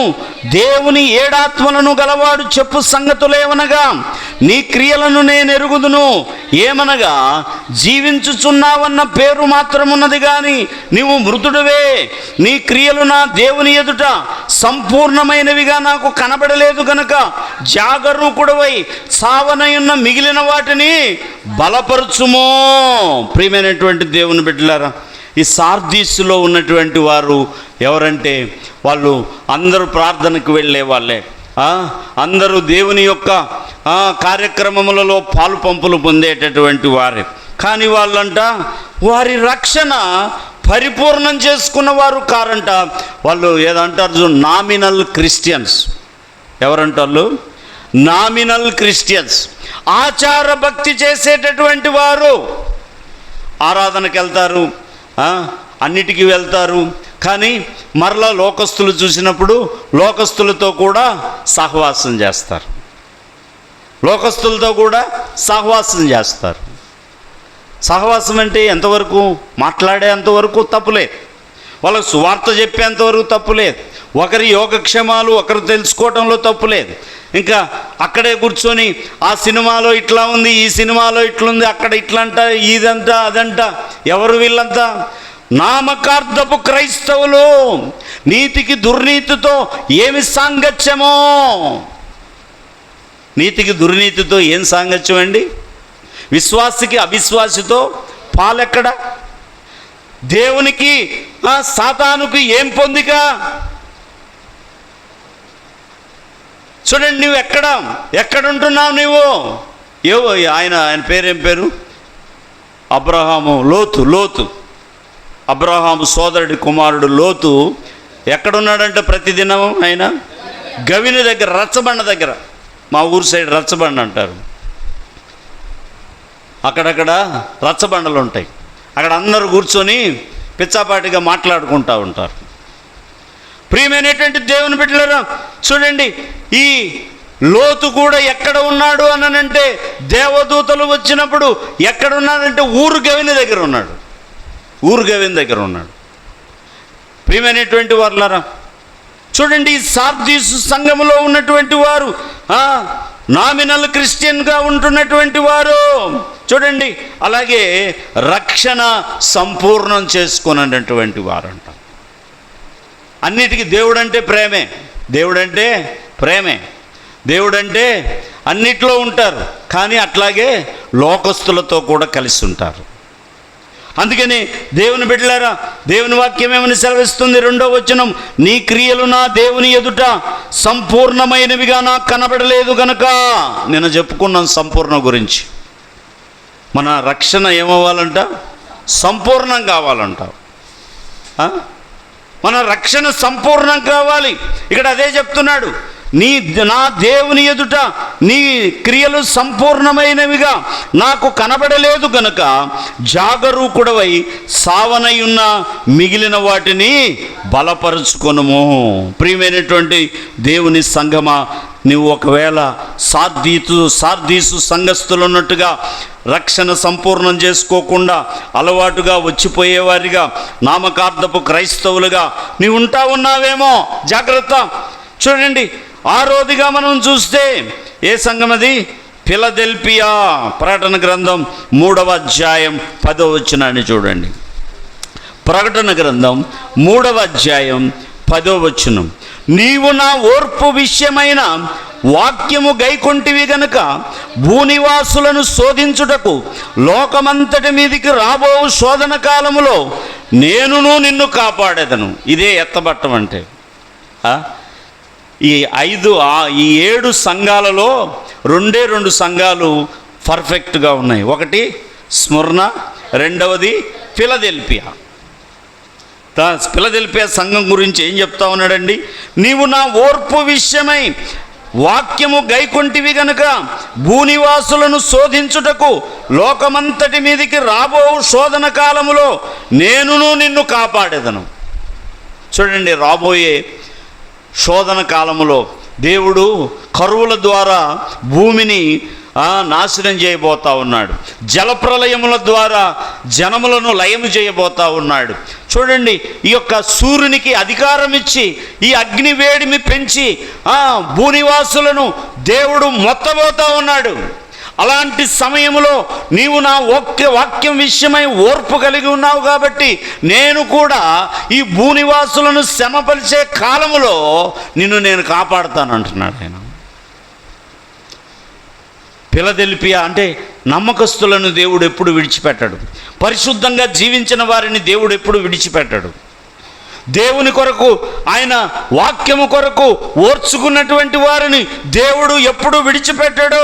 దేవుని 7 ఆత్మలను గలవాడు చెప్పు సంగతులేమనగా, నీ క్రియలను నేను ఎరుగుదును. ఏమనగా, జీవించుచున్నావన్న పేరు మాత్రమున్నది కానీ నీవు మృతుడివే. నీ క్రియలు నా దేవుని ఎదుట సంపూర్ణమైనవిగా నాకు కనబడలేదు గనుక జాగరూకుడవై సావనయున్న మిగిలిన వాటిని బలపరచుమో. ప్రియమైనటువంటి దేవుని బిడ్డలారా, ఈ సార్దీసులో ఉన్నటువంటి వారు ఎవరంటే వాళ్ళు అందరూ ప్రార్థనకు వెళ్ళే వాళ్ళే, అందరూ దేవుని యొక్క కార్యక్రమములలో పాలు పంపులు పొందేటటువంటి వారే. కానీ వాళ్ళంట వారి రక్షణ పరిపూర్ణం చేసుకున్న వారు కారంట. వాళ్ళు ఏదంటారు? Nominal Christians. ఎవరంటారు? Nominal Christians. ఆచార భక్తి చేసేటటువంటి వారు. ఆరాధనకు వెళ్తారు, అన్నిటికీ వెళ్తారు, కానీ మరలా లోకస్తులు చూసినప్పుడు లోకస్తులతో కూడా సహవాసం చేస్తారు. లోకస్తులతో కూడా సహవాసం చేస్తారు. సహవాసం అంటే ఎంతవరకు? మాట్లాడేంతవరకు తప్పులేదు, వాళ్ళకు సువార్త చెప్పేంతవరకు తప్పులేదు, ఒకరి యోగక్షేమాలు ఒకరు తెలుసుకోవడంలో తప్పులేదు. ఇంకా అక్కడే కూర్చొని ఆ సినిమాలో ఇట్లా ఉంది, ఈ సినిమాలో ఇట్లుంది, అక్కడ ఇట్లంట, ఇదంట అదంట. ఎవరు వీళ్ళంతా? నామకార్థపు క్రైస్తవులు. నీతికి దుర్నీతితో ఏమి సాంగత్యమో. నీతికి దుర్నీతితో ఏం సాంగత్యం అండి? విశ్వాసికి అవిశ్వాసితో పాలెక్కడ? దేవునికి సాతానుకి ఏం పొందిక? చూడండి, నువ్వు ఎక్కడుంటున్నావు? నువ్వు ఆయన పేరేం పేరు? అబ్రహాము. లోతు అబ్రహాము సోదరుడి కుమారుడు లోతు ఎక్కడున్నాడంటే ప్రతిదినం ఆయన గవిని దగ్గర, రచ్చబండ దగ్గర. మా ఊరు సైడ్ రచ్చబండ అంటారు. అక్కడక్కడ రచ్చబండలు ఉంటాయి. అక్కడ అందరూ కూర్చొని పిచ్చాపాటిగా మాట్లాడుకుంటూ ఉంటారు. ప్రియమైనటువంటి దేవుని బిడ్డలారా, చూడండి ఈ లోతు కూడా ఎక్కడ ఉన్నాడు అనంటే, దేవదూతలు వచ్చినప్పుడు ఎక్కడున్నాడంటే ఊరు గవిని దగ్గర ఉన్నాడు. ప్రియమైనటువంటి వారులారా, చూడండి ఈ సార్దీసు సంఘములో ఉన్నటువంటి వారు నామినల్ క్రిస్టియన్గా ఉంటున్నటువంటి వారు. చూడండి, అలాగే రక్షణ సంపూర్ణం చేసుకున్నటువంటి వారు అంట. అన్నిటికీ దేవుడంటే ప్రేమే. దేవుడంటే అన్నిట్లో ఉంటారు, కానీ అట్లాగే లోకస్తులతో కూడా కలిసి ఉంటారు. అందుకని దేవుని బిడ్డలారా, దేవుని వాక్యం ఏమని సెలవిస్తుంది? 2వ వచనం, నీ క్రియలు నా దేవుని ఎదుట సంపూర్ణమైనవిగా నాకు కనబడలేదు గనుక. నేను చెప్పుకున్నాను సంపూర్ణ గురించి. మన రక్షణ ఏమవ్వాలంట? సంపూర్ణం కావాలంట. మన రక్షణ సంపూర్ణం కావాలి. ఇక్కడ అదే చెప్తున్నాడు, నా దేవుని ఎదుట నీ క్రియలు సంపూర్ణమైనవిగా నాకు కనబడలేదు గనుక జాగరూకుడవై సావనయున్న మిగిలిన వాటిని బలపరుచుకొనుము. ప్రియమైనటువంటి దేవుని సంగమా, నువ్వు ఒకవేళ సార్దీసు సంఘస్థులు ఉన్నట్టుగా రక్షణ సంపూర్ణం చేసుకోకుండా అలవాటుగా వచ్చిపోయేవారిగా నామకార్థపు క్రైస్తవులుగా నీవు ఉంటా ఉన్నావేమో, జాగ్రత్త. చూడండి, 6వదిగా మనం చూస్తే ఏ సంఘం అది? ఫిలదెల్ఫియా. ప్రకటన గ్రంథం 3వ అధ్యాయం 10వ వచనాన్ని చూడండి. ప్రకటన గ్రంథం 3వ అధ్యాయం 10వ వచనం. నీవు నా ఓర్పు విషయమైన వాక్యము గైకొంటివి గనుక భూనివాసులను శోధించుటకు లోకమంతటి మీదికి రాబో శోధన కాలములో నేనును నిన్ను కాపాడేదను. ఇదే ఎత్తబట్టం అంటే. ఈ 7 సంఘాలలో 2 సంఘాలు పర్ఫెక్ట్గా ఉన్నాయి. ఒకటి స్ముర్న, రెండవది ఫిలదెల్ఫియా. ఫిలదెల్ఫియా సంఘం గురించి ఏం చెప్తా ఉన్నాడండి? నీవు నా ఓర్పు విషయమై వాక్యము గైకొంటివి గనుక భూనివాసులను శోధించుటకు లోకమంతటి మీదికి రాబో శోధన కాలములో నేనును నిన్ను కాపాడేదను. చూడండి, రాబోయే శోధన కాలములో దేవుడు కరువుల ద్వారా భూమిని నాశనం చేయబోతా ఉన్నాడు. జలప్రలయముల ద్వారా జనములను లయము చేయబోతా ఉన్నాడు. చూడండి, ఈ యొక్క సూర్యునికి అధికారం ఇచ్చి ఈ అగ్ని వేడిమి పెంచి భూనివాసులను దేవుడు మొత్తబోతా ఉన్నాడు. అలాంటి సమయంలో నీవు నా వాక్యం విషయమై ఓర్పు కలిగి ఉన్నావు కాబట్టి నేను కూడా ఈ భూనివాసులను శ్రమపరిచే కాలములో నిన్ను నేను కాపాడుతానంటున్నాడు ఆయన. ఫిలదెల్ఫియా అంటే నమ్మకస్తులను దేవుడు ఎప్పుడు విడిచిపెట్టడు. పరిశుద్ధంగా జీవించిన వారిని దేవుడు ఎప్పుడు విడిచిపెట్టడు. దేవుని కొరకు, ఆయన వాక్యము కొరకు ఓర్చుకున్నటువంటి వారిని దేవుడు ఎప్పుడు విడిచిపెట్టాడు.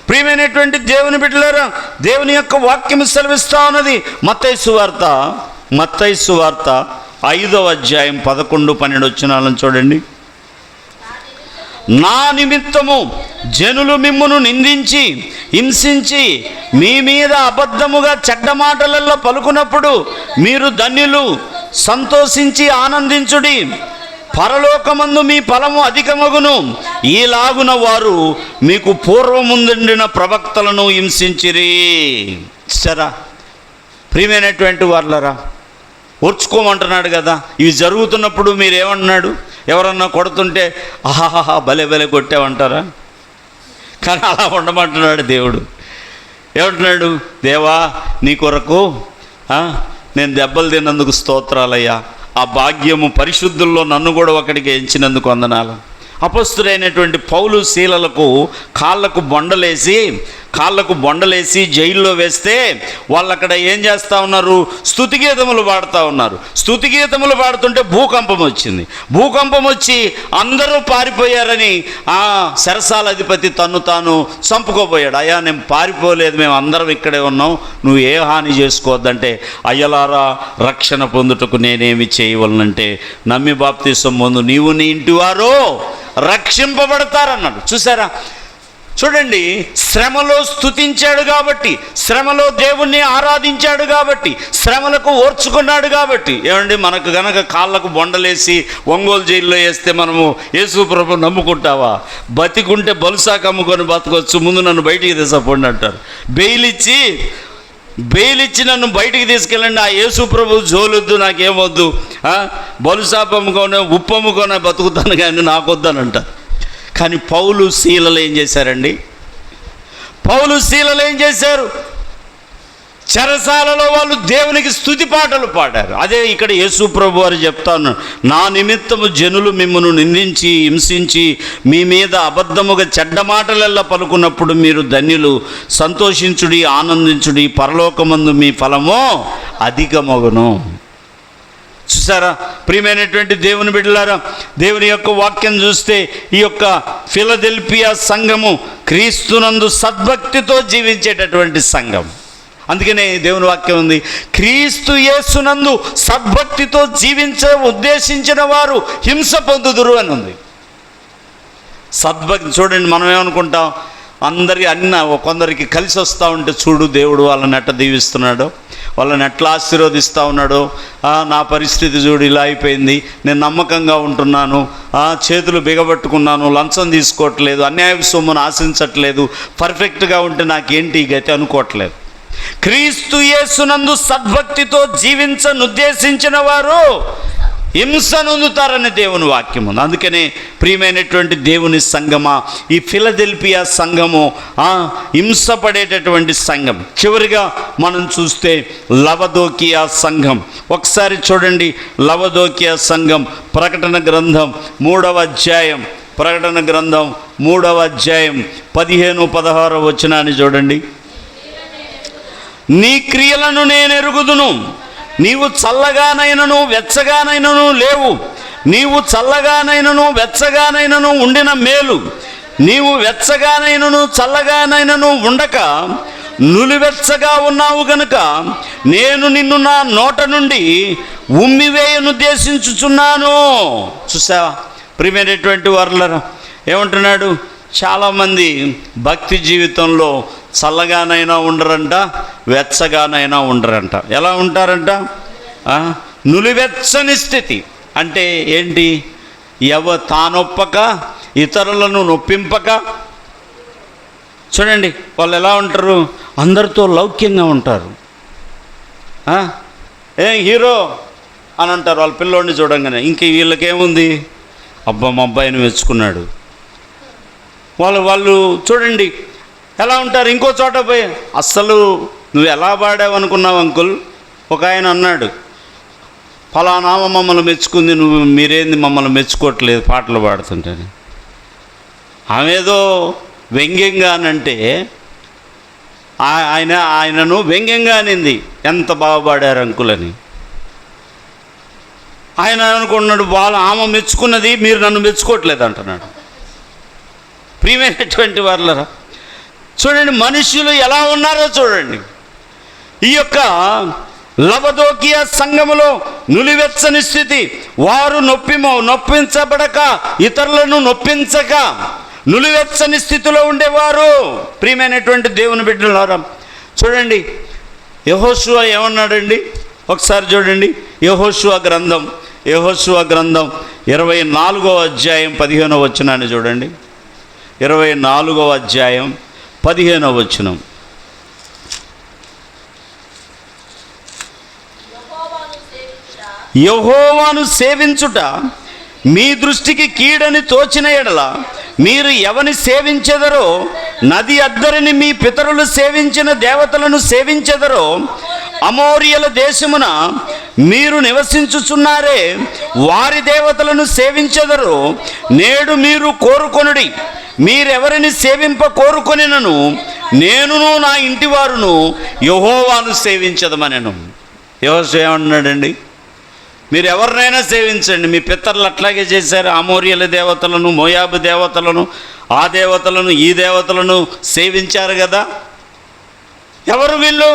ప్రియమైనటువంటి దేవుని బిడ్డలారా, దేవుని యొక్క వాక్యం సెలవిస్తా ఉన్నది. మత్తయి సువార్త 5వ అధ్యాయం 11-12 వచనాలను చూడండి. నా నిమిత్తము జనులు మిమ్మును నిందించి హింసించి మీ మీద అబద్ధముగా చెడ్డ మాటలలో పలుకున్నప్పుడు మీరు ధన్యులు, సంతోషించి ఆనందించుడి, పరలోకమందు మీ ఫలము అధికమగును. ఈలాగున వారు మీకు పూర్వముందుండిన ప్రవక్తలను హింసించిరి. సరా ప్రియమైనటువంటి వాళ్ళరా, ఓర్చుకోమంటున్నాడు కదా. ఇవి జరుగుతున్నప్పుడు మీరేమన్నాడు? ఎవరన్నా కొడుతుంటే ఆహాహా భలే భలే కొట్టామంటారా? కానీ అలా ఉండమంటున్నాడు దేవుడు. ఏమంటున్నాడు? దేవా, నీ కొరకు నేను దెబ్బలు తిన్నందుకు స్తోత్రాలయ్యా. ఆ భాగ్యము పరిశుద్ధుల్లో నన్ను కూడా ఒకడికి ఎంచినందుకు వందనాలు. అపొస్తలుడైనటువంటి పౌలు శీలలకు కాళ్ళకు బొండలేసి జైల్లో వేస్తే వాళ్ళు అక్కడ ఏం చేస్తూ ఉన్నారు? స్తుతిగీతములు పాడుతూ ఉన్నారు. స్తుతిగీతములు పాడుతుంటే భూకంపం వచ్చింది. భూకంపం వచ్చి అందరూ పారిపోయారని ఆ సరసాల అధిపతి తన్ను తాను చంపుకోపోయాడు. అయ్యా, నేను పారిపోలేదు, మేము అందరం ఇక్కడే ఉన్నాం, నువ్వు ఏ హాని చేసుకోవద్దంటే, అయ్యలారా, రక్షణ పొందుటకు నేనేమి చేయవలనంటే నమ్మి బాప్తిసం పొందు, నీవు నీ ఇంటివారో రక్షింపబడతారన్నాడు. చూసారా? చూడండి, శ్రమలో స్తుతించాడు కాబట్టి, శ్రమలో దేవుణ్ణి ఆరాధించాడు కాబట్టి, శ్రమలకు ఓర్చుకున్నాడు కాబట్టి. ఏమండి, మనకు గనక కాళ్ళకు బొండలేసి ఒంగోలు జైల్లో వేస్తే మనము యేసు ప్రభు నమ్ముకుంటావా? బతికుంటే బలుసాకు అమ్ముకొని బతకొచ్చు, ముందు నన్ను బయటికి తీసపోండి అంటారు. బెయిల్ ఇచ్చి నన్ను బయటికి తీసుకెళ్ళండి, ఆ యేసు ప్రభు జోలొద్దు, నాకేమొద్దు, బలుసాపు అమ్ముకొని ఉప్పు అమ్ముకొని బతుకుతాను కానీ నాకొద్దని అంటారు. కానీ పౌలు శీలలు ఏం చేశారండి? చెరసాలలో వాళ్ళు దేవునికి స్తుతి పాటలు పాడారు. అదే ఇక్కడ యేసు ప్రభు వారు చెప్తాను, నా నిమిత్తము జనులు మిమ్మును నిందించి హింసించి మీ మీద అబద్ధముగా చెడ్డ మాటలెల్లా పలుకున్నప్పుడు మీరు ధన్యులు, సంతోషించుడి, ఆనందించుడి, పరలోకమందు మీ ఫలము అధికమగును. చూసారా ప్రియమైనటువంటి దేవుని బిడ్డలారా, దేవుని యొక్క వాక్యం చూస్తే ఈ యొక్క ఫిలదెల్ఫియా సంఘము క్రీస్తునందు సద్భక్తితో జీవించేటటువంటి సంఘం. అందుకనే దేవుని వాక్యం ఉంది, క్రీస్తు యేసునందు సద్భక్తితో ఉద్దేశించిన వారు హింస పొందుదురు అని ఉంది. సద్భక్తి చూడండి, మనం ఏమనుకుంటాం, అందరి కొందరికి కలిసి వస్తూ ఉంటే చూడు దేవుడు వాళ్ళని ఎట్లా దీవిస్తున్నాడో, వాళ్ళని ఎట్లా ఆశీర్వదిస్తూ ఉన్నాడో, నా పరిస్థితి చూడు ఇలా అయిపోయింది, నేను నమ్మకంగా ఉంటున్నాను, చేతులు బిగబట్టుకున్నాను, లంచం తీసుకోవట్లేదు, అన్యాయ సొమ్మును ఆశించట్లేదు, పర్ఫెక్ట్గా ఉంటే నాకేంటి గతి అనుకోవట్లేదు. క్రీస్తు యేసునందు సద్భక్తితో జీవించనుద్దేశించిన వారు హింసనొందుతారని దేవుని వాక్యం ఉంది. అందుకనే ప్రియమైనటువంటి దేవుని సంఘమా, ఈ ఫిలదెల్ఫియా సంఘము హింసపడేటటువంటి సంఘం. చివరిగా మనం చూస్తే లవదోకియా సంఘం. ఒకసారి చూడండి, లవదోకియా సంఘం ప్రకటన గ్రంథం 3వ అధ్యాయం, ప్రకటన గ్రంథం 3వ అధ్యాయం 15-16 వచనాన్ని చూడండి. నీ క్రియలను నేను ఎరుగుదును, నీవు చల్లగానైనను వెచ్చగానైనను లేవు. నీవు చల్లగానైనను వెచ్చగానైనను ఉండిన మేలు, నీవు వెచ్చగానైనను చల్లగానైనను ఉండక నులివెచ్చగా ఉన్నావు గనుక నేను నిన్ను నా నోట నుండి ఉమ్మివేయనుద్దేశించుచున్నాను. చూసావా ప్రియమైనటువంటి వారులారా, ఏమంటున్నాడు? చాలామంది భక్తి జీవితంలో చల్లగానైనా ఉండరంట, వెచ్చగానైనా ఉండరంట. ఎలా ఉంటారంట? నులివెచ్చని స్థితి అంటే ఏంటి? తానొప్పక ఇతరులను నొప్పింపక. చూడండి వాళ్ళు ఎలా ఉంటారు? అందరితో లౌక్యంగా ఉంటారు. హీరో అని అంటారు వాళ్ళ పిల్లోడిని చూడంగానే. ఇంక వీళ్ళకేముంది, అబ్బా మా అబ్బాయిని మెచ్చుకున్నాడు. వాళ్ళు చూడండి ఎలా ఉంటారు. ఇంకో చోట పోయి, అస్సలు నువ్వు ఎలా పాడావు అనుకున్నావు అంకుల్? ఒక ఆయన అన్నాడు, ఫలానా మమ్మల్ని మెచ్చుకుంది, మీరేంది మమ్మల్ని మెచ్చుకోవట్లేదు పాటలు పాడుతుంటే. ఆమెదో వ్యంగ్యంగా అనంటే ఆయనను వ్యంగ్యంగా అనింది, ఎంత బాగా పాడారు అంకుల్ అని. ఆయన అనుకున్నాడు, ఆమె మెచ్చుకున్నది మీరు నన్ను మెచ్చుకోవట్లేదు అంటున్నాడు. ప్రియమైనటువంటి వారులారా, చూడండి మనుషులు ఎలా ఉన్నారో చూడండి. ఈ యొక్క లవదోకియా సంఘములో నులివెచ్చని స్థితి, వారు నొప్పించబడక ఇతరులను నొప్పించక నులివెచ్చని స్థితిలో ఉండేవారు. ప్రియమైనటువంటి దేవుని బిడ్డలారా, చూడండి యెహోషువ ఏమన్నాడండి? ఒకసారి చూడండి, యెహోషువ గ్రంథం 24వ అధ్యాయం 15వ వచనాన్ని చూడండి. 24వ అధ్యాయం 15వ వచనం. యెహోవాను సేవించుట మీ దృష్టికి కీడని తోచిన ఎడల మీరు ఎవని సేవించెదరో, నది అద్దరిని మీ పితరులు సేవించిన దేవతలను సేవించెదరో, అమోరియల దేశమున మీరు నివసించుచున్నారే వారి దేవతలను సేవించెదరో, నేడు మీరు కోరుకొనుడి. మీరెవరిని సేవింప కోరుకొనినను నేనును నా ఇంటి వారును యెహోవాను సేవించదమనెను. యెహోషువ ఏమన్నాడండి? మీరు ఎవరినైనా సేవించండి, మీ పితరులు అట్లాగే చేశారు. అమోరియల దేవతలను, మోయాబు దేవతలను, ఆ దేవతలను, ఈ దేవతలను సేవించారు కదా. ఎవరు వీళ్ళు?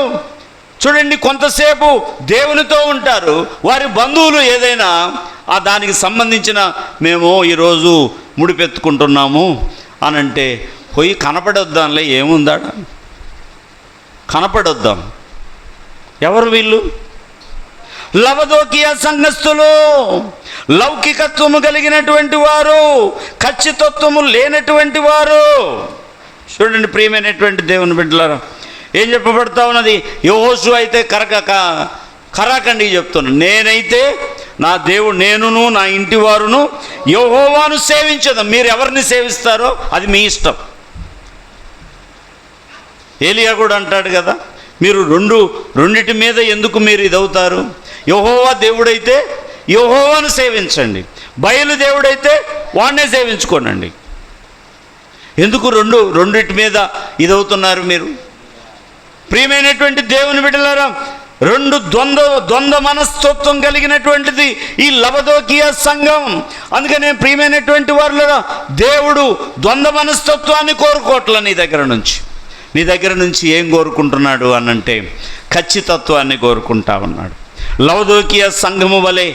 చూడండి, కొంతసేపు దేవునితో ఉంటారు, వారి బంధువులు ఏదైనా దానికి సంబంధించిన మేము ఈరోజు ముడిపెత్తుకుంటున్నాము అని అంటే పోయి కనపడొద్దాంలే, ఏముందా కనపడొద్దాం. ఎవరు వీళ్ళు? లవదోకియా సంఘస్థులు, లౌకికత్వము కలిగినటువంటి వారు, ఖచ్చితత్వము లేనటువంటి వారు. చూడండి ప్రియమైనటువంటి దేవుని బిడ్డలారా, ఏం చెప్పబడతా ఉన్నది? యెహోషువ అయితే కరాఖండిగా చెప్తున్నాను, నేనైతే నా దేవుడు నేనును నా ఇంటి వారును యెహోవాను సేవించదాం. మీరు ఎవరిని సేవిస్తారో అది మీ ఇష్టం. ఏలియా కూడా అంటాడు కదా, మీరు రెండిటి మీద ఎందుకు మీరు ఇదవుతారు? యెహోవా దేవుడైతే యెహోవాను సేవించండి, బయలు దేవుడైతే వాడినే సేవించుకోనండి. ఎందుకు రెండిటి మీద ఇదవుతున్నారు మీరు? ప్రియమైనటువంటి దేవుని బిడ్డలారా, రెండు ద్వంద్వ మనస్తత్వం కలిగినటువంటిది ఈ లవదోకియా సంఘం. అందుకనే ప్రియమైనటువంటి వారులారా, దేవుడు ద్వంద్వ మనస్తత్వాన్ని కోరుకోవట్ల నీ దగ్గర నుంచి ఏం కోరుకుంటున్నాడు అనంటే ఖచ్చితత్వాన్ని కోరుకుంటా ఉన్నాడు. లవదోకియా సంఘము వలె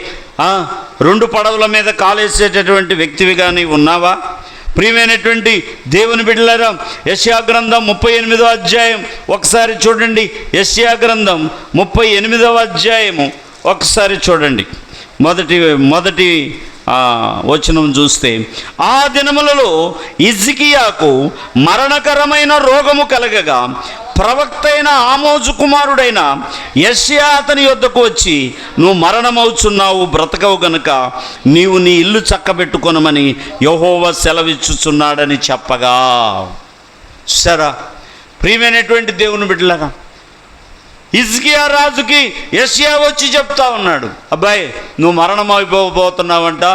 రెండు పడవల మీద కాలేసేటటువంటి వ్యక్తివిగా నీవు ఉన్నావా? ప్రియమైనటువంటి దేవుని బిడ్డలారా, యెషయా గ్రంథం 38వ అధ్యాయం ఒకసారి చూడండి. యెషయా గ్రంథం 38వ అధ్యాయము ఒకసారి చూడండి. మొదటి వచనం చూస్తే, ఆ దినములలో హిజ్కియాకు మరణకరమైన రోగము కలగగా ప్రవక్త అయిన ఆమోజు కుమారుడైన యెషయా అతని యొద్దకు వచ్చి, నువ్వు మరణమవుచున్నావు, బ్రతకవు గనుక నీవు నీ ఇల్లు చక్కబెట్టుకొనమని యెహోవా సెలవిచ్చుచున్నాడని చెప్పగా. సరా ప్రియమైనటువంటి దేవుని బిడ్డలారా, హిజ్కియా రాజుకి యెషయా వచ్చి చెప్తా ఉన్నాడు, అబ్బాయి నువ్వు మరణం అయిపోతున్నావంట,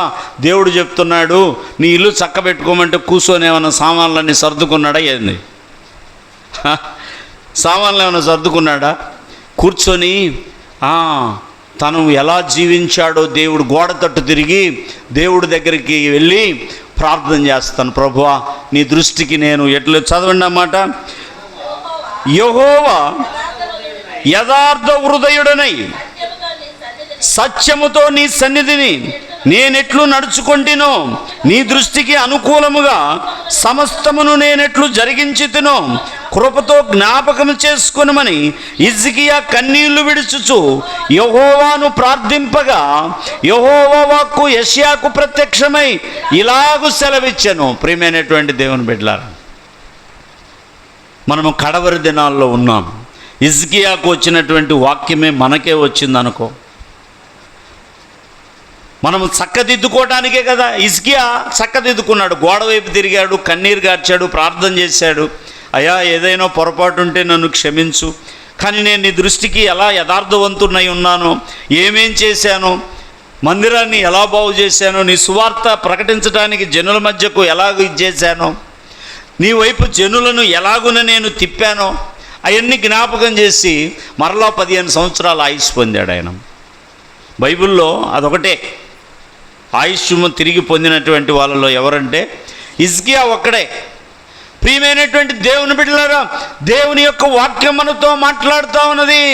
దేవుడు చెప్తున్నాడు నీ ఇల్లు చక్కబెట్టుకోమంటే కూర్చొని ఏమన్నా సామాన్లన్నీ సర్దుకున్నాడా? ఏంది సామాన్లు ఏమైనా సర్దుకున్నాడా? కూర్చొని తను ఎలా జీవించాడో దేవుడు గోడ తట్టు తిరిగి దేవుడి దగ్గరికి వెళ్ళి ప్రార్థన చేస్తాను, ప్రభువా నీ దృష్టికి నేను ఎట్లా, చదవండి అన్నమాట. యెహోవా యథార్థ హృదయుడనై సత్యముతో నీ సన్నిధిని నేనెట్లు నడుచుకొంటినో, నీ దృష్టికి అనుకూలముగా సమస్తమును నేనెట్లు జరిగించితినో కృపతో జ్ఞాపకము చేసుకొనమని హిజ్కియా కన్నీళ్లు విడుచుచు యెహోవాను ప్రార్థింపగా, యెహోవా వాక్కు యెషయాకు ప్రత్యక్షమై ఇలాగు సెలవిచ్చెను. ప్రియమైనటువంటి దేవుని బిడ్డలారా, మనము కడవరి దినాల్లో ఉన్నాం. హిజ్కియాకు వచ్చినటువంటి వాక్యమే మనకే వచ్చిందనుకో. మనము చక్కదిద్దుకోవటానికే కదా. హిజ్కియా చక్కదిద్దుకున్నాడు, గోడ వైపు తిరిగాడు, కన్నీరు గార్చాడు, ప్రార్థన చేశాడు, అయ్యా ఏదైనా పొరపాటు ఉంటే నన్ను క్షమించు, కానీ నేను నీ దృష్టికి ఎలా యథార్థవంతునై ఉన్నానో, ఏమేం చేశానో, మందిరాన్ని ఎలా బాగు చేశానో, నీ సువార్త ప్రకటించడానికి జనుల మధ్యకు ఎలాగ ఇచ్చేశానో, నీ వైపు జనులను ఎలాగున నేను తిప్పానో అవన్నీ జ్ఞాపకం చేసి మరలా 15 సంవత్సరాలు ఆయుష్ పొందాడు ఆయన. బైబిల్లో అదొకటే ఆయుష్ తిరిగి పొందినటువంటి వాళ్ళలో ఎవరంటే హిజ్కియా ఒక్కడే. ప్రియమైనటువంటి దేవుని బిడ్డలారా, దేవుని యొక్క వాక్యం మనతో మాట్లాడుతూ ఉన్నది.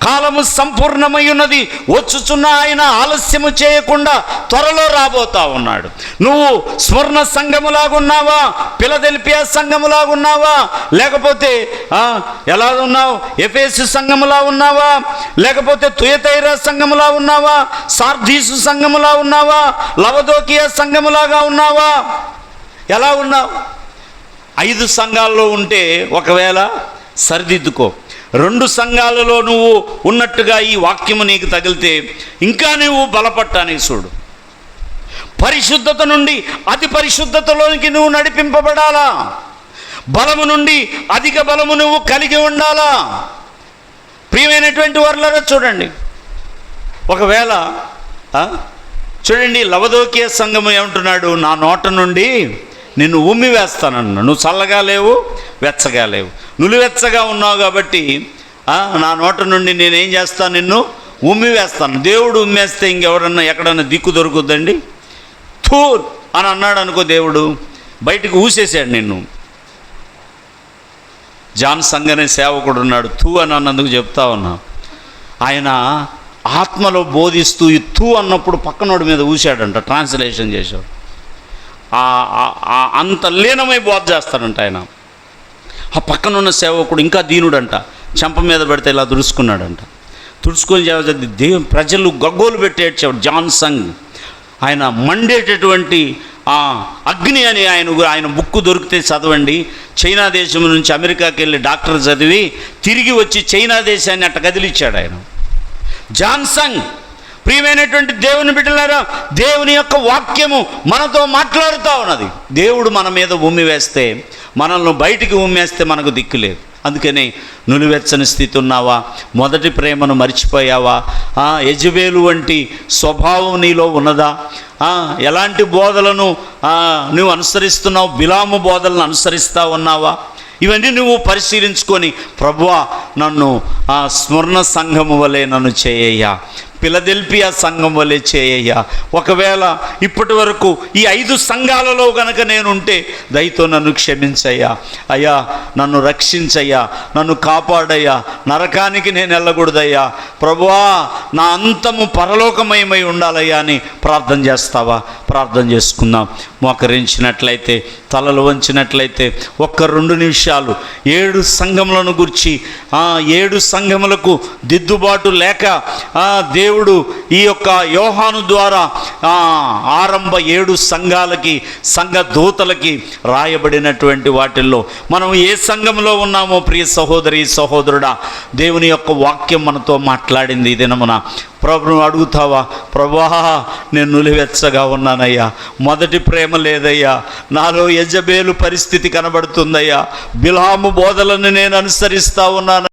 కాలము సంపూర్ణమై ఉన్నది, వచ్చుచున్న ఆయన ఆలస్యము చేయకుండా త్వరలో రాబోతా ఉన్నాడు. నువ్వు స్వర్ణ సంఘములాగున్నావా, ఫిలదెల్ఫియా సంఘములాగున్నావా, లేకపోతే ఎలా ఉన్నావు, ఎఫెసు సంఘములా ఉన్నావా, లేకపోతే తుయతైరా సంఘములా ఉన్నావా, సార్దీసు సంఘములా ఉన్నావా, లవదోకియా సంఘములాగా ఉన్నావా, ఎలా ఉన్నావు? 5 సంఘాల్లో ఉంటే ఒకవేళ సరిదిద్దుకో. 2 సంఘాలలో నువ్వు ఉన్నట్టుగా ఈ వాక్యము నీకు తగిలితే ఇంకా నువ్వు బలపడటానికి చూడు. పరిశుద్ధత నుండి అతి పరిశుద్ధతలోనికి నువ్వు నడిపింపబడాలా. బలము నుండి అధిక బలము నువ్వు కలిగి ఉండాలా. ప్రియమైనటువంటి వారులారా చూడండి, ఒకవేళ చూడండి లవదోకియా సంఘము ఏమంటున్నాడు, నా నోట నుండి నిన్ను ఉమ్మి వేస్తానన్నా. నువ్వు చల్లగా లేవు, వెచ్చగా లేవు, నులివెచ్చగా ఉన్నావు కాబట్టి నా నోట నుండి నేనేం చేస్తాను, నిన్ను ఉమ్మి వేస్తాను. దేవుడు ఉమ్మేస్తే ఇంకెవరన్నా ఎక్కడన్నా దిక్కు దొరుకుద్దండి? థూ అని అన్నాడు అనుకో, దేవుడు బయటకు ఊసేసాడు నిన్ను. జాన్ సంగ్ అనే సేవకుడు ఉన్నాడు, థూ అని అన్నందుకు చెప్తా ఉన్నా. ఆయన ఆత్మలో బోధిస్తూ ఈ థూ అన్నప్పుడు పక్కనోడి మీద ఊసాడంట, ట్రాన్స్లేషన్ చేశాడు. అంత లీనమై బోధ చేస్తాడంట ఆయన. ఆ పక్కనున్న సేవకుడు ఇంకా దీనుడంట, చెంప మీద పెడితే ఇలా తుడుచుకున్నాడంట. తుడుచుకొని దేవుని ప్రజలు గగ్గోలు పెట్టేడ్చాడు జాన్ సంగ్. ఆయన మండేటటువంటి అగ్ని అని ఆయన బుక్ దొరికితే చదవండి. చైనా దేశం నుంచి అమెరికాకి వెళ్ళి డాక్టర్ చదివి తిరిగి వచ్చి చైనా దేశాన్ని అట్ట కదిలిచ్చాడు ఆయన జాన్ సంగ్. ప్రియమైనటువంటి దేవుని బిడ్డలారా, దేవుని యొక్క వాక్యము మనతో మాట్లాడుతూ ఉన్నది. దేవుడు మన మీద ఉమ్మి వేస్తే, మనల్ని బయటికి ఉమ్మేస్తే మనకు దిక్కు లేదు. అందుకని నులివెచ్చని స్థితి ఉన్నావా, మొదటి ప్రేమను మర్చిపోయావా, యెజబేలు వంటి స్వభావం నీలో ఉన్నదా, ఎలాంటి బోధలను నువ్వు అనుసరిస్తున్నావు, బిలాము బోధలను అనుసరిస్తూ ఉన్నావా, ఇవన్నీ నువ్వు పరిశీలించుకొని ప్రభువా నన్ను స్మరణ సంఘము వలె నన్ను చేయ్యా, ఫిలదెల్ఫియా సంఘం వలె చేయయ్యా. ఒకవేళ ఇప్పటి వరకు ఈ 5 సంఘాలలో గనక నేనుంటే దయతో నన్ను క్షమించయ్యా. అయ్యా నన్ను రక్షించయ్యా, నన్ను కాపాడయ్యా, నరకానికి నేను వెళ్ళకూడదయ్యా. ప్రభువా నా అంతము పరలోకమయమై ఉండాలయ్యా అని ప్రార్థన చేస్తావా? ప్రార్థన చేసుకుందాం. మోకరించినట్లయితే, తలలు వంచినట్లయితే 1-2 నిమిషాలు 7 సంఘములను గురించి, 7 సంఘములకు దిద్దుబాటు లేక దేవుడు ఈ యొక్క యోహాను ద్వారా ఆరంభ 7 సంఘాలకి, సంఘ దూతలకి రాయబడినటువంటి వాటిల్లో మనం ఏ సంఘంలో ఉన్నామో ప్రియ సహోదరి సహోదరుడా, దేవుని యొక్క వాక్యం మనతో మాట్లాడింది. ఈ దినమున ప్రభువును అడుగుతావా? ప్రభువా నేను నులివెచ్చగా ఉన్నానయ్యా, మొదటి ప్రేమ లేదయ్యా, నాలో యెజబేలు పరిస్థితి కనబడుతుందయ్యా, బిలాము బోధలను నేను అనుసరిస్తా ఉన్నాను.